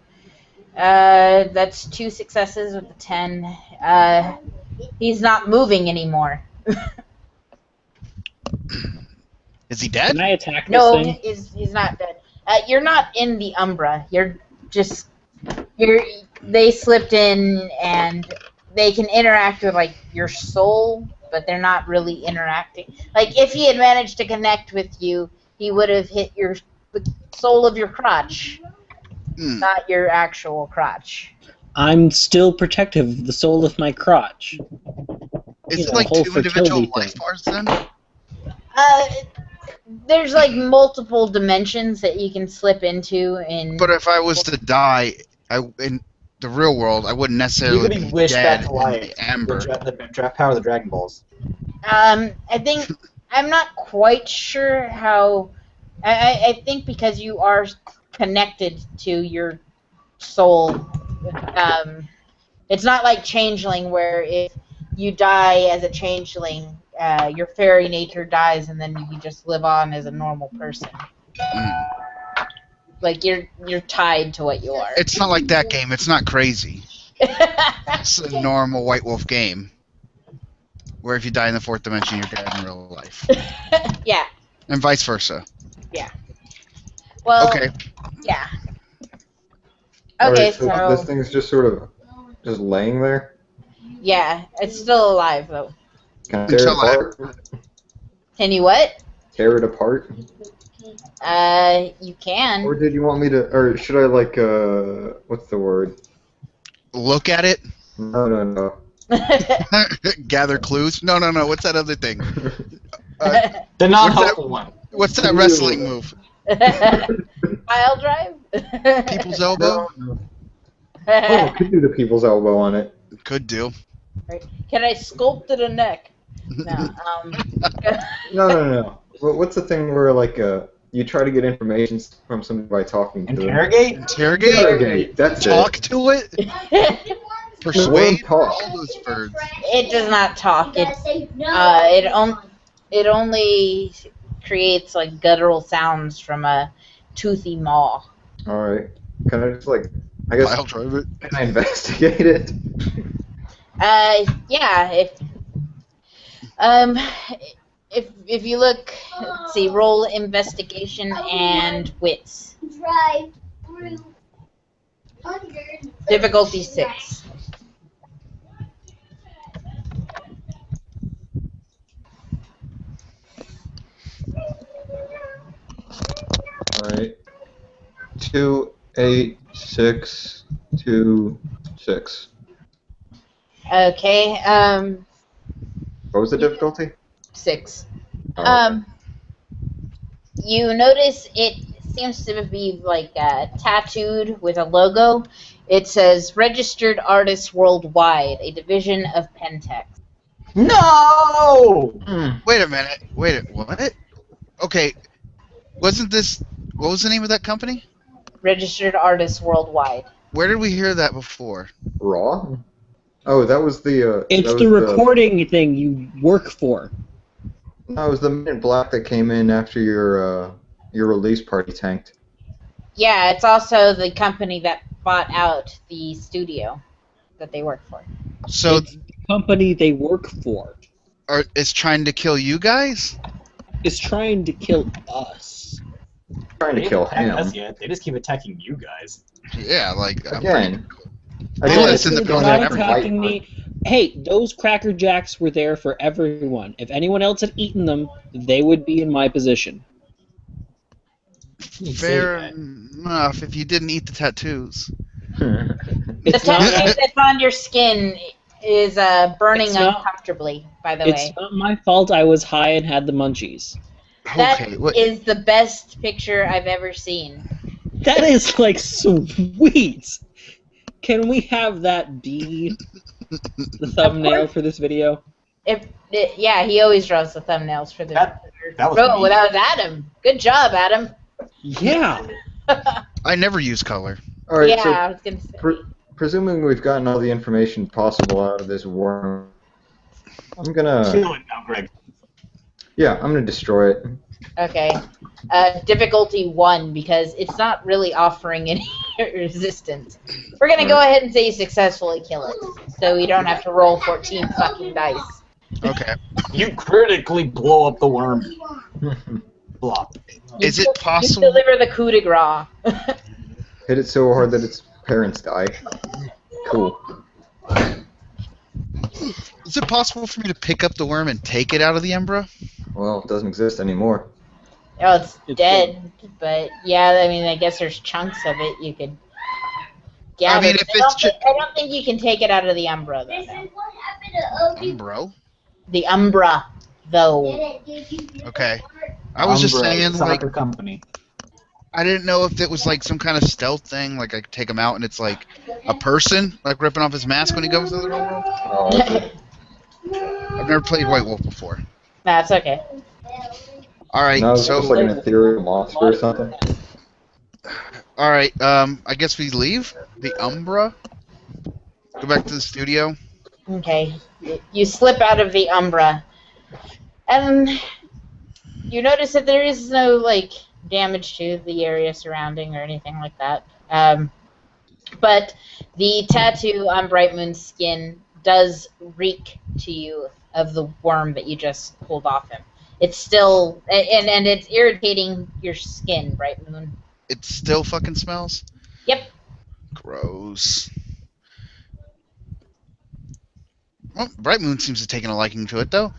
that's 2 successes with the 10. He's not moving anymore. Is he dead? Can I attack this No, thing? he's not dead. You're not in the Umbra. They slipped in and they can interact with like your soul, but they're not really interacting. Like if he had managed to connect with you, he would have hit the soul of your crotch, not your actual crotch. I'm still protective of the soul of my crotch. Is it the like whole 2 individual fertility life thing. bars then? There's like multiple dimensions that you can slip into, and But if I was to die, in the real world, I wouldn't You necessarily could be be wished back dead to in life. the Amber. The power of the Dragon Balls. I think I'm not quite sure how. I think because you are connected to your soul. It's not like Changeling, where if you die as a changeling, your fairy nature dies, and then you just live on as a normal person. Like you're tied to what you are. It's not like that game. It's not crazy. It's a normal White Wolf game, where if you die in the 4th dimension, you're dead in real life, Yeah. and vice versa. Well. Okay. Yeah. Okay, Alright, so this thing's just sort of just laying there? Yeah, it's still alive though. Can I tear it apart? Can you what? Tear it apart? You can. Or did you want me to, or should I like, what's the word? Look at it. No. Gather clues. No. What's that other thing? The non-helpful one. What's that wrestling move? Pile drive? People's elbow. Oh, I could do the people's elbow on it. Could do. Can I sculpt it a neck? No. No. What's the thing where like you try to get information from somebody by talking to them? Interrogate? Interrogate. That's Talk it. to it. Persuade. Talk. All those birds. It does not talk. It only creates like guttural sounds from a toothy maw. All right. Can I just like? I guess. I'll drive it. Can I investigate it? Yeah. If you look, let's see, roll investigation and wits. Drive through under. Difficulty 6. All right. 2, 8, 6, 2, 6. Okay. What was the difficulty? 6. Oh, You notice it seems to be like tattooed with a logo. It says Registered Artists Worldwide, a division of Pentex. No! Wait a minute. What? Okay. Wasn't this... What was the name of that company? Registered Artists Worldwide. Where did we hear that before? Raw? Oh, that was the. It's that the was recording thing you work for. No, it was the Men in Black that came in after your release party tanked. Yeah, it's also the company that bought out the studio that they work for. So, It's the company they work for is trying to kill you guys? is trying to kill us. Trying to They kill haven't attacked him. us yet. They just keep attacking you guys. Yeah, like... Again. They listen to They're Bill not Never attacking me. Hey, those Cracker Jacks were there for everyone. If anyone else had eaten them, they would be in my position. You say Fair that. enough if you didn't eat the tattoos. The It's not, tattoo that's on your skin is burning It's not- uncomfortably, by the it's way. not my fault I was high and had the munchies. That Okay, what? is the best picture I've ever seen. That is, like, sweet. Can we have that be the thumbnail for this video? Yeah, he always draws the thumbnails for the. That was Oh, me. well, that was Adam. Good job, Adam. Yeah. I never use color. All right, Yeah, so I was gonna say. presuming we've gotten all the information possible out of this worm, I'm gonna Kill it now, Greg. I'm gonna destroy it. Okay. Difficulty 1 because it's not really offering any resistance. We're gonna go ahead and say you successfully kill it, so we don't have to roll 14 fucking dice. Okay. You critically blow up the worm. Flop. Is it You possible? deliver the coup de grace. Hit it so hard that its parents die. Cool. Is it possible for me to pick up the worm and take it out of the Umbra? Well, it doesn't exist anymore. Oh, it's It's dead, but yeah, I mean, I guess there's chunks of it you could gather. I mean, if it's I don't think you can take it out of the Umbra, though. This No. is what happened to Obi. Umbro. The Umbra, though. Okay. I was just Umbra, saying, like, soccer company. I didn't know if it was like some kind of stealth thing, like I could take him out and it's like a person, like ripping off his mask when he goes to the real world. Oh, okay. I've never played White Wolf before. That's okay. Alright, Now it's so, just like an ethereal monster or something. alright, I guess we leave the Umbra, go back to the studio. Okay. You slip out of the Umbra, and you notice that there is no, like, damage to the area surrounding or anything like that. But the tattoo on Bright Moon's skin does reek to you of the worm that you just pulled off him. It's still, and it's irritating your skin, Bright Moon. It still fucking smells? Yep. Gross. Well, Bright Moon seems to have taken a liking to it, though.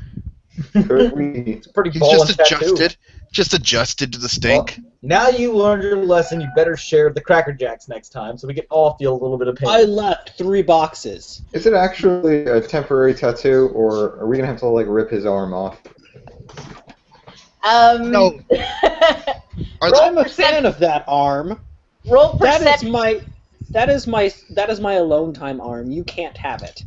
Could we? It's a pretty He's ballin' just tattoo. adjusted to the stink. Well, now you learned your lesson. You better share the Cracker Jacks next time, so we can all feel a little bit of pain. I left 3 boxes. Is it actually a temporary tattoo, or are we gonna have to like rip his arm off? No. Are the, I'm a fan of that arm. Roll That perception. is my alone time arm. You can't have it.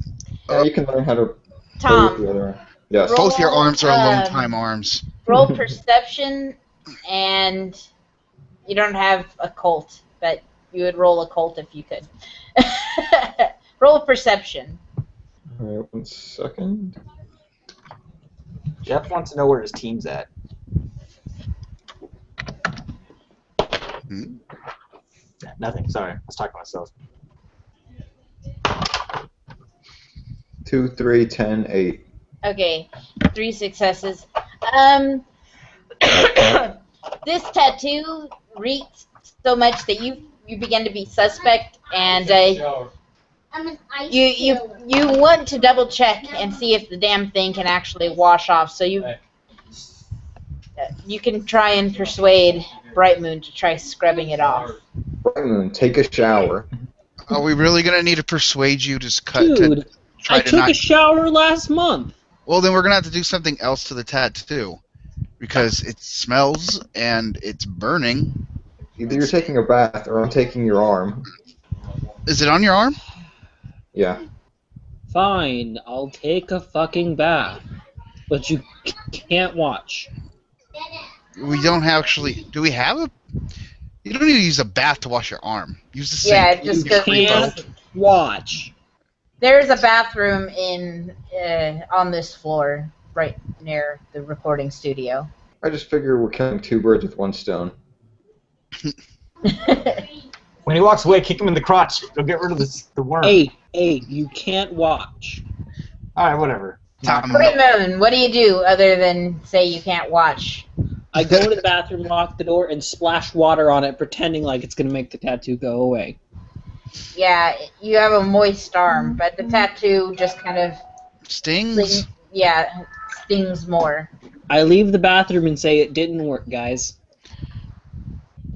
You can learn how to play with the Tom, other arm. Yes. roll- both your arms are alone time arms. roll perception, and you don't have a cult, but you would roll a cult if you could. Roll perception. Alright, 1 second. Jeff wants to know where his team's at. Hmm? Nothing. Sorry, I was talking to myself. 2, 3, 10, 8. Okay, 3 successes. This tattoo reeks so much that you begin to be suspect, and I'm an ice you want to double check and see if the damn thing can actually wash off. So you can try and persuade Bright Moon to try scrubbing it off. Bright Moon, take a shower. Are we really gonna need to persuade you to Dude, try I to took not? a shower last month. Well, then we're gonna have to do something else to the tattoo, because it smells and it's burning. Either you're taking a bath or I'm taking your arm. Is it on your arm? Yeah. Fine, I'll take a fucking bath. But you can't watch. We don't actually. Do we have a? You don't need to use a bath to wash your arm. Use the sink. Yeah, it just You goes. can't watch. There's a bathroom in on this floor, right near the recording studio. I just figure we're killing 2 birds with 1 stone. When he walks away, kick him in the crotch. Go get rid of the worm. Hey, you can't watch. All right, whatever. Tom, Bright Moon, what do you do other than say you can't watch? I go to the bathroom, lock the door, and splash water on it, pretending like it's going to make the tattoo go away. Yeah, you have a moist arm, but the tattoo just kind of stings. stings more. I leave the bathroom and say it didn't work, guys.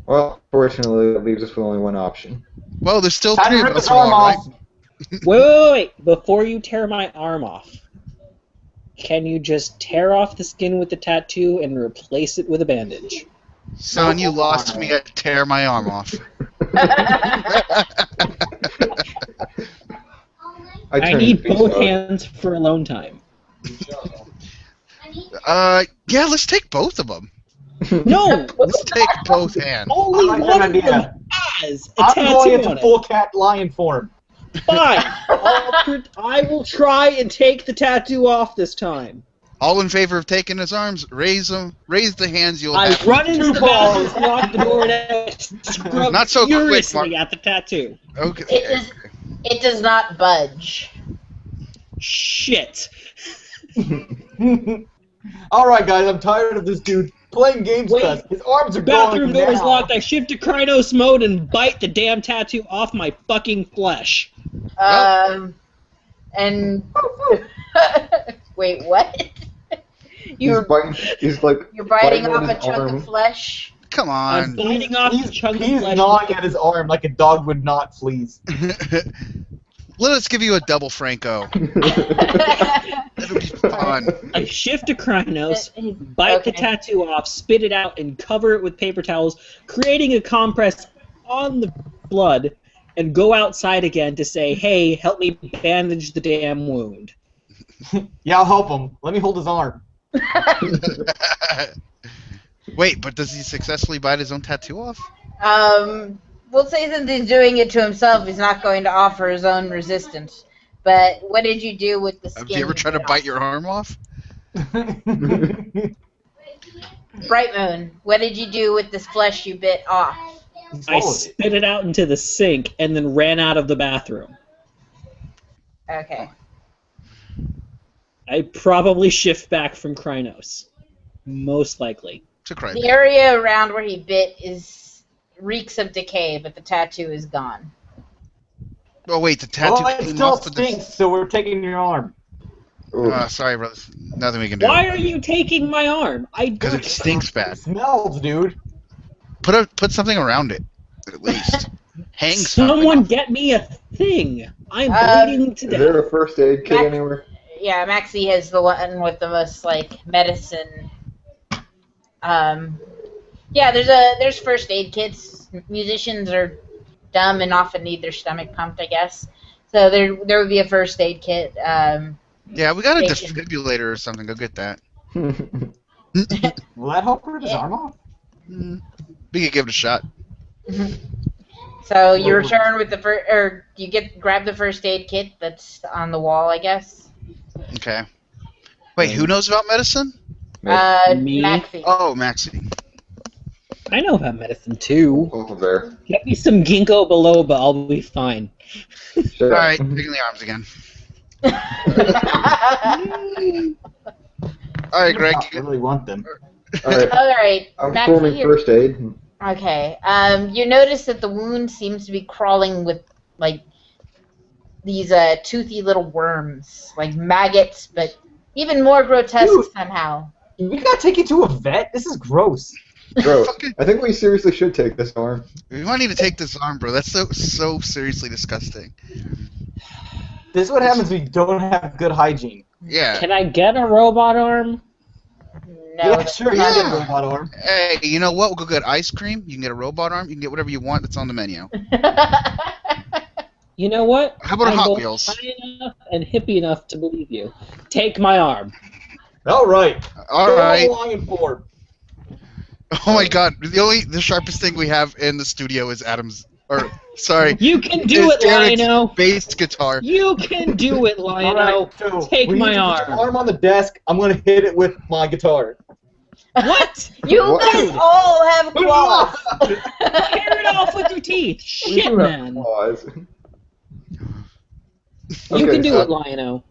Well, fortunately, that leaves us with only 1 option. Well, there's still Time 3 to of rip us, his arm all right? off. Wait. Before you tear my arm off, can you just tear off the skin with the tattoo and replace it with a bandage? Son, you lost me at tear my arm off. I turn need beast both mode. hands for alone time. Yeah, let's take both of them. No! Let's take both hands. Only I like one that of them idea. has a I'm going tattoo into on it. full cat lion form. Fine. I will try and take the tattoo off this time. All in favor of taking his arms, raise them. Raise the hands you'll I have. run into the bathroom, balls. lock the door, and I scrub Not so quick, furiously Mark. at the tattoo. Okay. It does not budge. Shit. Alright, guys, I'm tired of this dude playing games with Wait. us. His arms are Bathroom going door is now. locked. I shift to Krynos mode and bite the damn tattoo off my fucking flesh. And wait, what? You're He's like you're biting biting off on a his chunk arm. of flesh. Come I'm on. biting off He's, the chunk of he's flesh. gnawing at his arm like a dog would not fleas. Let us give you a double Franco. It'll be fun. I shift to Krynos, bite the Okay. tattoo off, spit it out, and cover it with paper towels, creating a compress on the blood, and go outside again to say, hey, help me bandage the damn wound. Yeah, I'll help him. Let me hold his arm. Wait, but does he successfully bite his own tattoo off? We'll say since he's doing it to himself, he's not going to offer his own resistance. But what did you do with the skin? Have you ever tried to bit bite off? your arm off? Bright Moon, what did you do with this flesh you bit off? He I swallowed it. spit it out into the sink and then ran out of the bathroom. Okay. I probably shift back from Krynos. Most likely. To cry. The area around where he bit reeks of decay, but the tattoo is gone. Oh wait, the tattoo Well, it came still off with stinks, so we're taking your arm. Ooh. Sorry, brothers. Nothing we can do. Why are you taking my arm? Because it stinks It bad. smells, dude. Put something around it, at least. Hang Someone something. get me a thing. I'm bleeding to Is death. there a first aid kit anywhere? Yeah, Maxie has the one with the most medicine. Yeah, there's first aid kits. Musicians are dumb and often need their stomach pumped, I guess. So there would be a first aid kit. Yeah, we got a Station. defibrillator or something. Go get that. Will that help rip his Yeah. arm off? We could give it a shot. So you return with grab the first aid kit that's on the wall, I guess. Okay. Wait, who knows about medicine? Me? Maxie. Oh, Maxie. I know about medicine too. Over there. Get me some ginkgo biloba, I'll be fine. Shut All up. right, taking the arms again. All right, Greg. I really want them. Alright, All right, I'm Maxie. performing first aid. Okay. You notice that the wound seems to be crawling with these toothy little worms, like maggots, but even more grotesque Dude. somehow. We gotta take you to a vet? This is gross. Bro, Fucking- I think we seriously should take this arm. We might need to take this arm, bro. That's so seriously disgusting. This is what happens when you don't have good hygiene. Yeah. Can I get a robot arm? No. Yeah, sure, you can get a Yeah. robot arm. Hey, you know what? We'll go get ice cream. You can get a robot arm. You can get whatever you want that's on the menu. You know what? How about a I'm Hot both Wheels? high enough and hippie enough to believe you. Take my arm. All right. All right. Lion form. Oh my God. The sharpest thing we have in the studio is Adam's. Or sorry, You can do is it, Derek's Lino. bass guitar. You can do it, All Lino. right, so Take we my need to put your arm. arm on the desk. I'm gonna hit it with my guitar. What? You What? guys all have claws. Tear it off with your teeth. We Shit, do have man. claws. You Okay, can do so- it, Lino.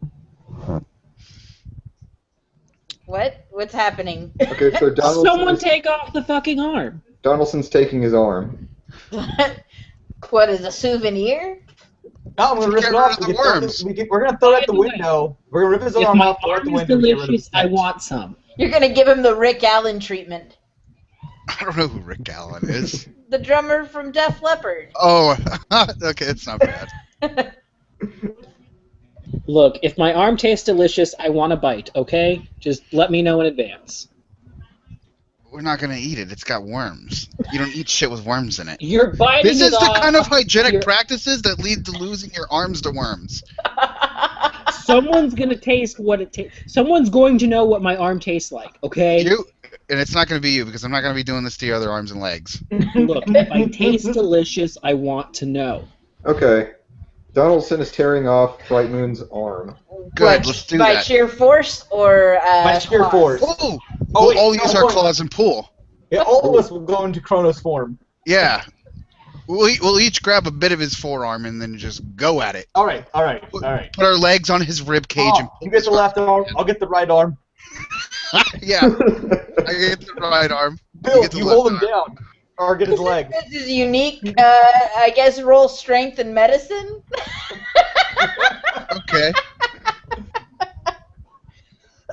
What's happening? Okay, so Someone take off the fucking arm. Donaldson's taking his arm. What is a souvenir? No, I'm gonna rip Get it rid off. of the We can throw worms. we're gonna throw it out the By the way, window. We're gonna rip his If arm my off, throw it out arm the is window, and get rid of delicious, his I head. want some. You're gonna give him the Rick Allen treatment. I don't know who Rick Allen is. The drummer from Def Leppard. Oh, okay, it's not bad. Look, if my arm tastes delicious, I want a bite, okay? Just let me know in advance. We're not gonna eat it. It's got worms. You don't eat shit with worms in it. You're biting This it is the off. kind of hygienic You're- practices that lead to losing your arms to worms. Someone's gonna taste what it tastes. Someone's going to know what my arm tastes like, okay? and it's not going to be you because I'm not going to be doing this to your other arms and legs. Look, if I taste delicious, I want to know. Okay. Donaldson is tearing off Bright Moon's arm. Good, What, let's do by that. sheer force or By sheer claws? force. Oh, Oh, we'll wait, all no, use our hold on. claws and pull. Yeah, all of us will go into Kronos form. Yeah. We'll each grab a bit of his forearm and then just go at it. All right. Put our legs on his rib cage and Oh, you get the left arm. I'll get the right arm. yeah, I get the right arm. Bill, get the you left hold him arm. down. Or get his leg. This is unique. I guess roll strength and medicine. Okay.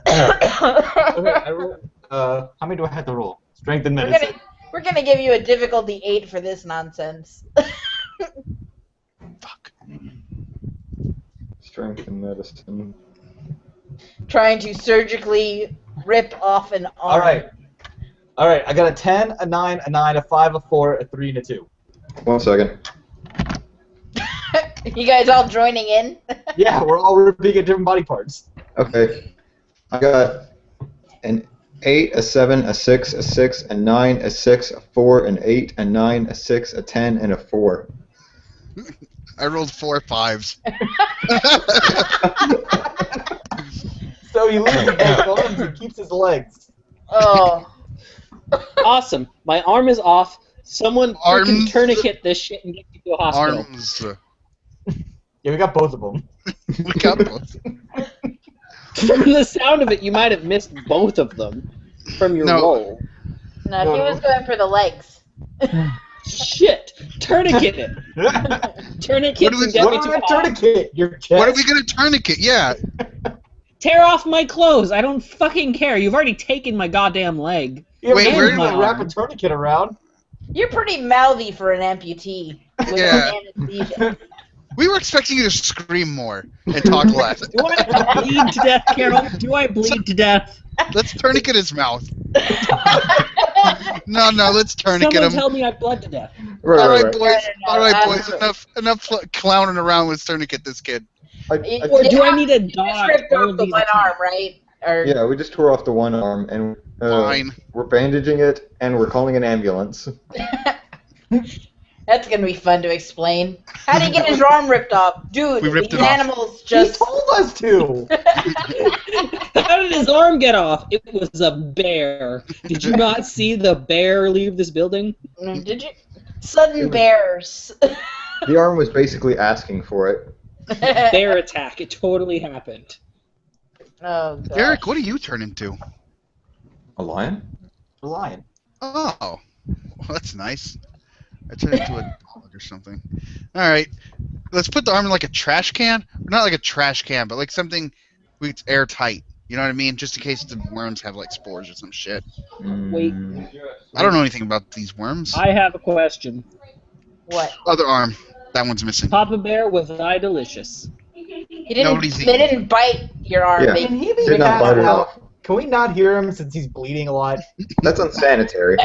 Okay, I roll. How many do I have to roll? Strength and medicine. We're gonna give you a difficulty 8 for this nonsense. Fuck. Strength and medicine. Trying to surgically rip off an arm. All right. I got a 10, a 9, a 9, a 5, a 4, a 3, and a 2. 1 second. You guys all joining in? Yeah, we're all ripping at different body parts. Okay. I got an 8, a 7, a 6, a 6, a 9, a 6, a 4, an 8, a 9, a 6, a 10, and a 4. I rolled 4 5s. So he loses both arms and keeps his legs. Oh. Awesome. My arm is off. Someone freaking Arms. tourniquet this shit and get me to a hospital. Arms. Yeah, we got both of them. We got both. From the sound of it, you might have missed both of them from your No. roll. No, he was going for the legs. Shit! Tourniquet it! Tourniquet What do we- and get What me are to we a gonna tourniquet? Your chest? What are we gonna tourniquet? Yeah. Tear off my clothes! I don't fucking care. You've already taken my goddamn leg. Yeah, Wait, we're where- gonna wrap a tourniquet around. You're pretty mouthy for an amputee. With Yeah. anesthesia. We were expecting you to scream more and talk less. Do I bleed to death, Carol? Do I bleed to death? Let's tourniquet his mouth. No, let's tourniquet Someone him. tell me I bled to death. Right, All right, right, right. boys. No, All right, I'm- boys. Enough clowning around with tourniquet this kid. Or do I need to You just dodge ripped all off of the these one arm, attacks? right? Or Yeah, we just tore off the one arm, and Fine. we're bandaging it, and we're calling an ambulance. that's gonna be fun to explain. How did he get his arm ripped off? Dude, We ripped these it off. animals He just told us to. How did his arm get off? It was a bear. Did you not see the bear leave this building? Did you? Sudden bears. The arm was basically asking for it. Bear attack. It totally happened. Oh, God. Derek, what do you turn into? A lion? A lion. Oh, well, that's nice. I turned into a dog or something. All right, let's put the arm in like a trash can. Not like a trash can, but like something it's airtight. You know what I mean? Just in case the worms have like spores or some shit. Wait. I don't know anything about these worms. I have a question. What? Other arm. That one's missing. Papa Bear, was I delicious? He didn't. Nobody's They eating. didn't bite your arm. Yeah. They, Can he be Did not bite it passed off. out? Can we not hear him since he's bleeding a lot? That's unsanitary.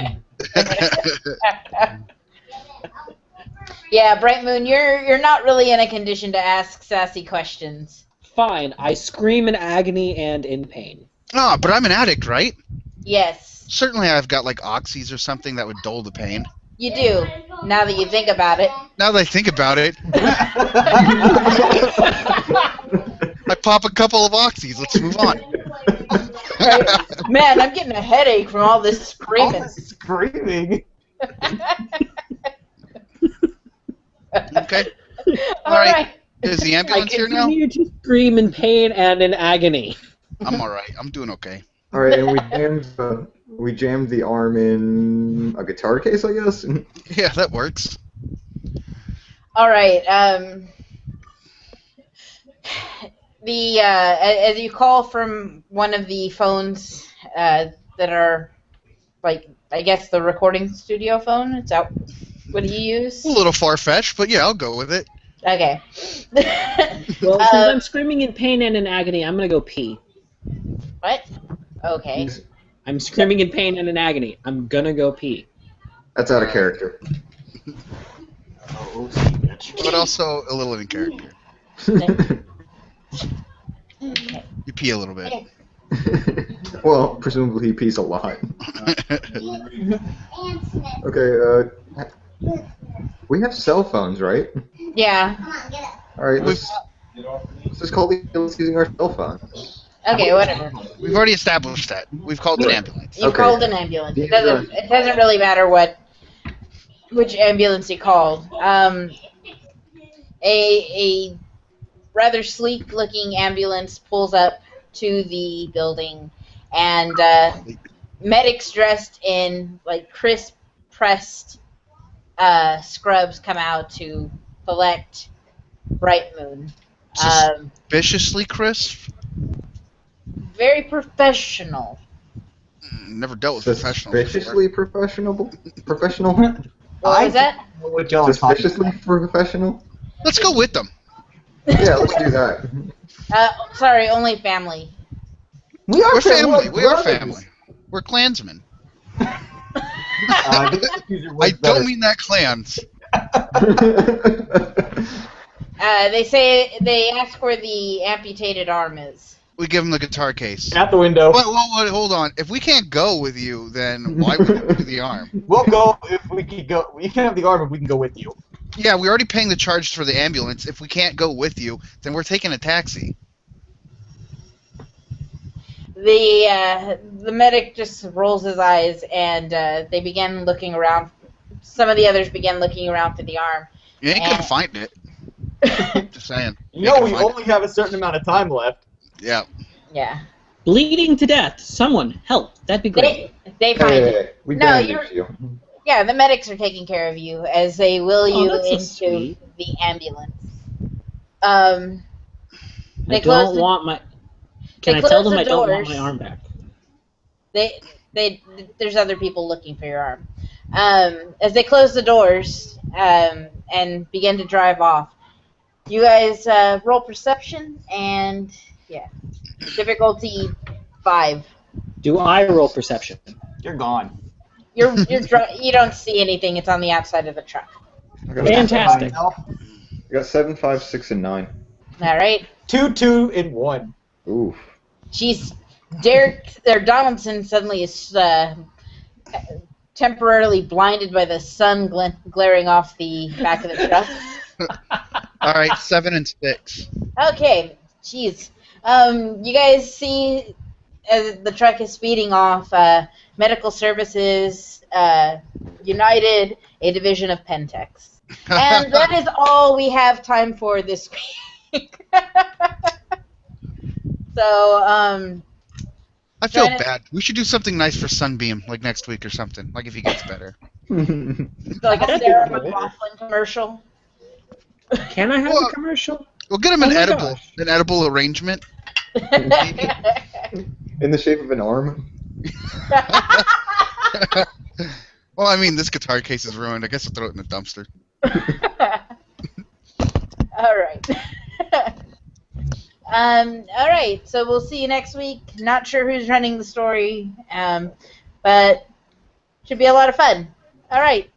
yeah, Bright Moon, you're not really in a condition to ask sassy questions. Fine. I scream in agony and in pain. Ah, but I'm an addict, right? Yes, Certainly I've got like oxys or something that would dull the pain. you do. Now that you think about it. Now that I think about it, I pop a couple of oxys. Let's move on. Man, I'm getting a headache from all this All screaming. this screaming. Okay. All right. Is the I ambulance here now? continue to scream in pain and in agony. I'm all right. I'm doing okay. All right, and we jammed the arm in a guitar case, I guess. Yeah, that works. All right. As you call from one of the phones that are, like, I guess the recording studio phone. It's out. What do you use? A little far-fetched, but yeah, I'll go with it. Okay. Well, since I'm screaming in pain and in agony, I'm gonna go pee. What? Okay. I'm screaming in pain and in agony. I'm gonna go pee. That's out of character. Oh, bitch. But also a little in character. Okay. You pee a little bit. Well, presumably he pees a lot. Okay, we have cell phones, right? Yeah. Alright, let's just call the ambulance using our cell phone. Okay, whatever. We've already established that. We've called an ambulance. You Okay. called an ambulance. The It doesn't really matter which ambulance you called. A rather sleek looking ambulance pulls up to the building, and medics dressed in like crisp pressed scrubs come out to collect Bright Moon. Suspiciously crisp? Very professional. Never dealt with professionals Suspiciously professional? Professional? What was that? What y'all are talking Suspiciously professional? Let's go with them. Yeah, let's do that. Sorry, only family. We are We're family. We are brothers. family. We're clansmen. Use your I words don't better. mean that clans. They ask where the amputated arm is. We give them the guitar case. Out the window. Wait, hold on. If we can't go with you, then why would we do the arm? We'll go if we can go. We can have the arm if we can go with you. Yeah, we're already paying the charge for the ambulance. If we can't go with you, then we're taking a taxi. The medic just rolls his eyes, and they begin looking around. Some of the others begin looking around for the arm. You ain't gonna find it. Just saying. You know, we only have a certain amount of time left. Yeah. Yeah. Bleeding to death. Someone help. That'd be great. They find it. Hey, we No, bandaged you. Yeah, the medics are taking care of you as they wheel you that's so into sweet. the ambulance. I They close don't the- want my. they Can I close tell them the I don't want doors. my arm back? There's other people looking for your arm. As they close the doors and begin to drive off, you guys roll perception and difficulty 5. Do I roll perception? You're gone. You don't see anything. It's on the outside of the truck. I got, Fantastic. I got 7, 5, 6, and 9. All right. 2, 2, and 1. Oof. Jeez, Donaldson suddenly is temporarily blinded by the sun glaring off the back of the truck. All right, 7 and 6. Okay, jeez. You guys see as the truck is speeding off, Medical Services, United, a division of Pentex. And that is all we have time for this week. So, I feel Trying to- bad. We should do something nice for Sunbeam, like next week or something. Like if he gets better. like a That'd be Sarah cool. McLachlan commercial. Can I have Well, a commercial? We'll get him Oh an my edible, gosh. an edible arrangement. In the shape of an arm? Well, I mean, this guitar case is ruined. I guess I'll throw it in the dumpster. All right. All right. So we'll see you next week. Not sure who's running the story, but should be a lot of fun. All right.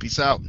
Peace out.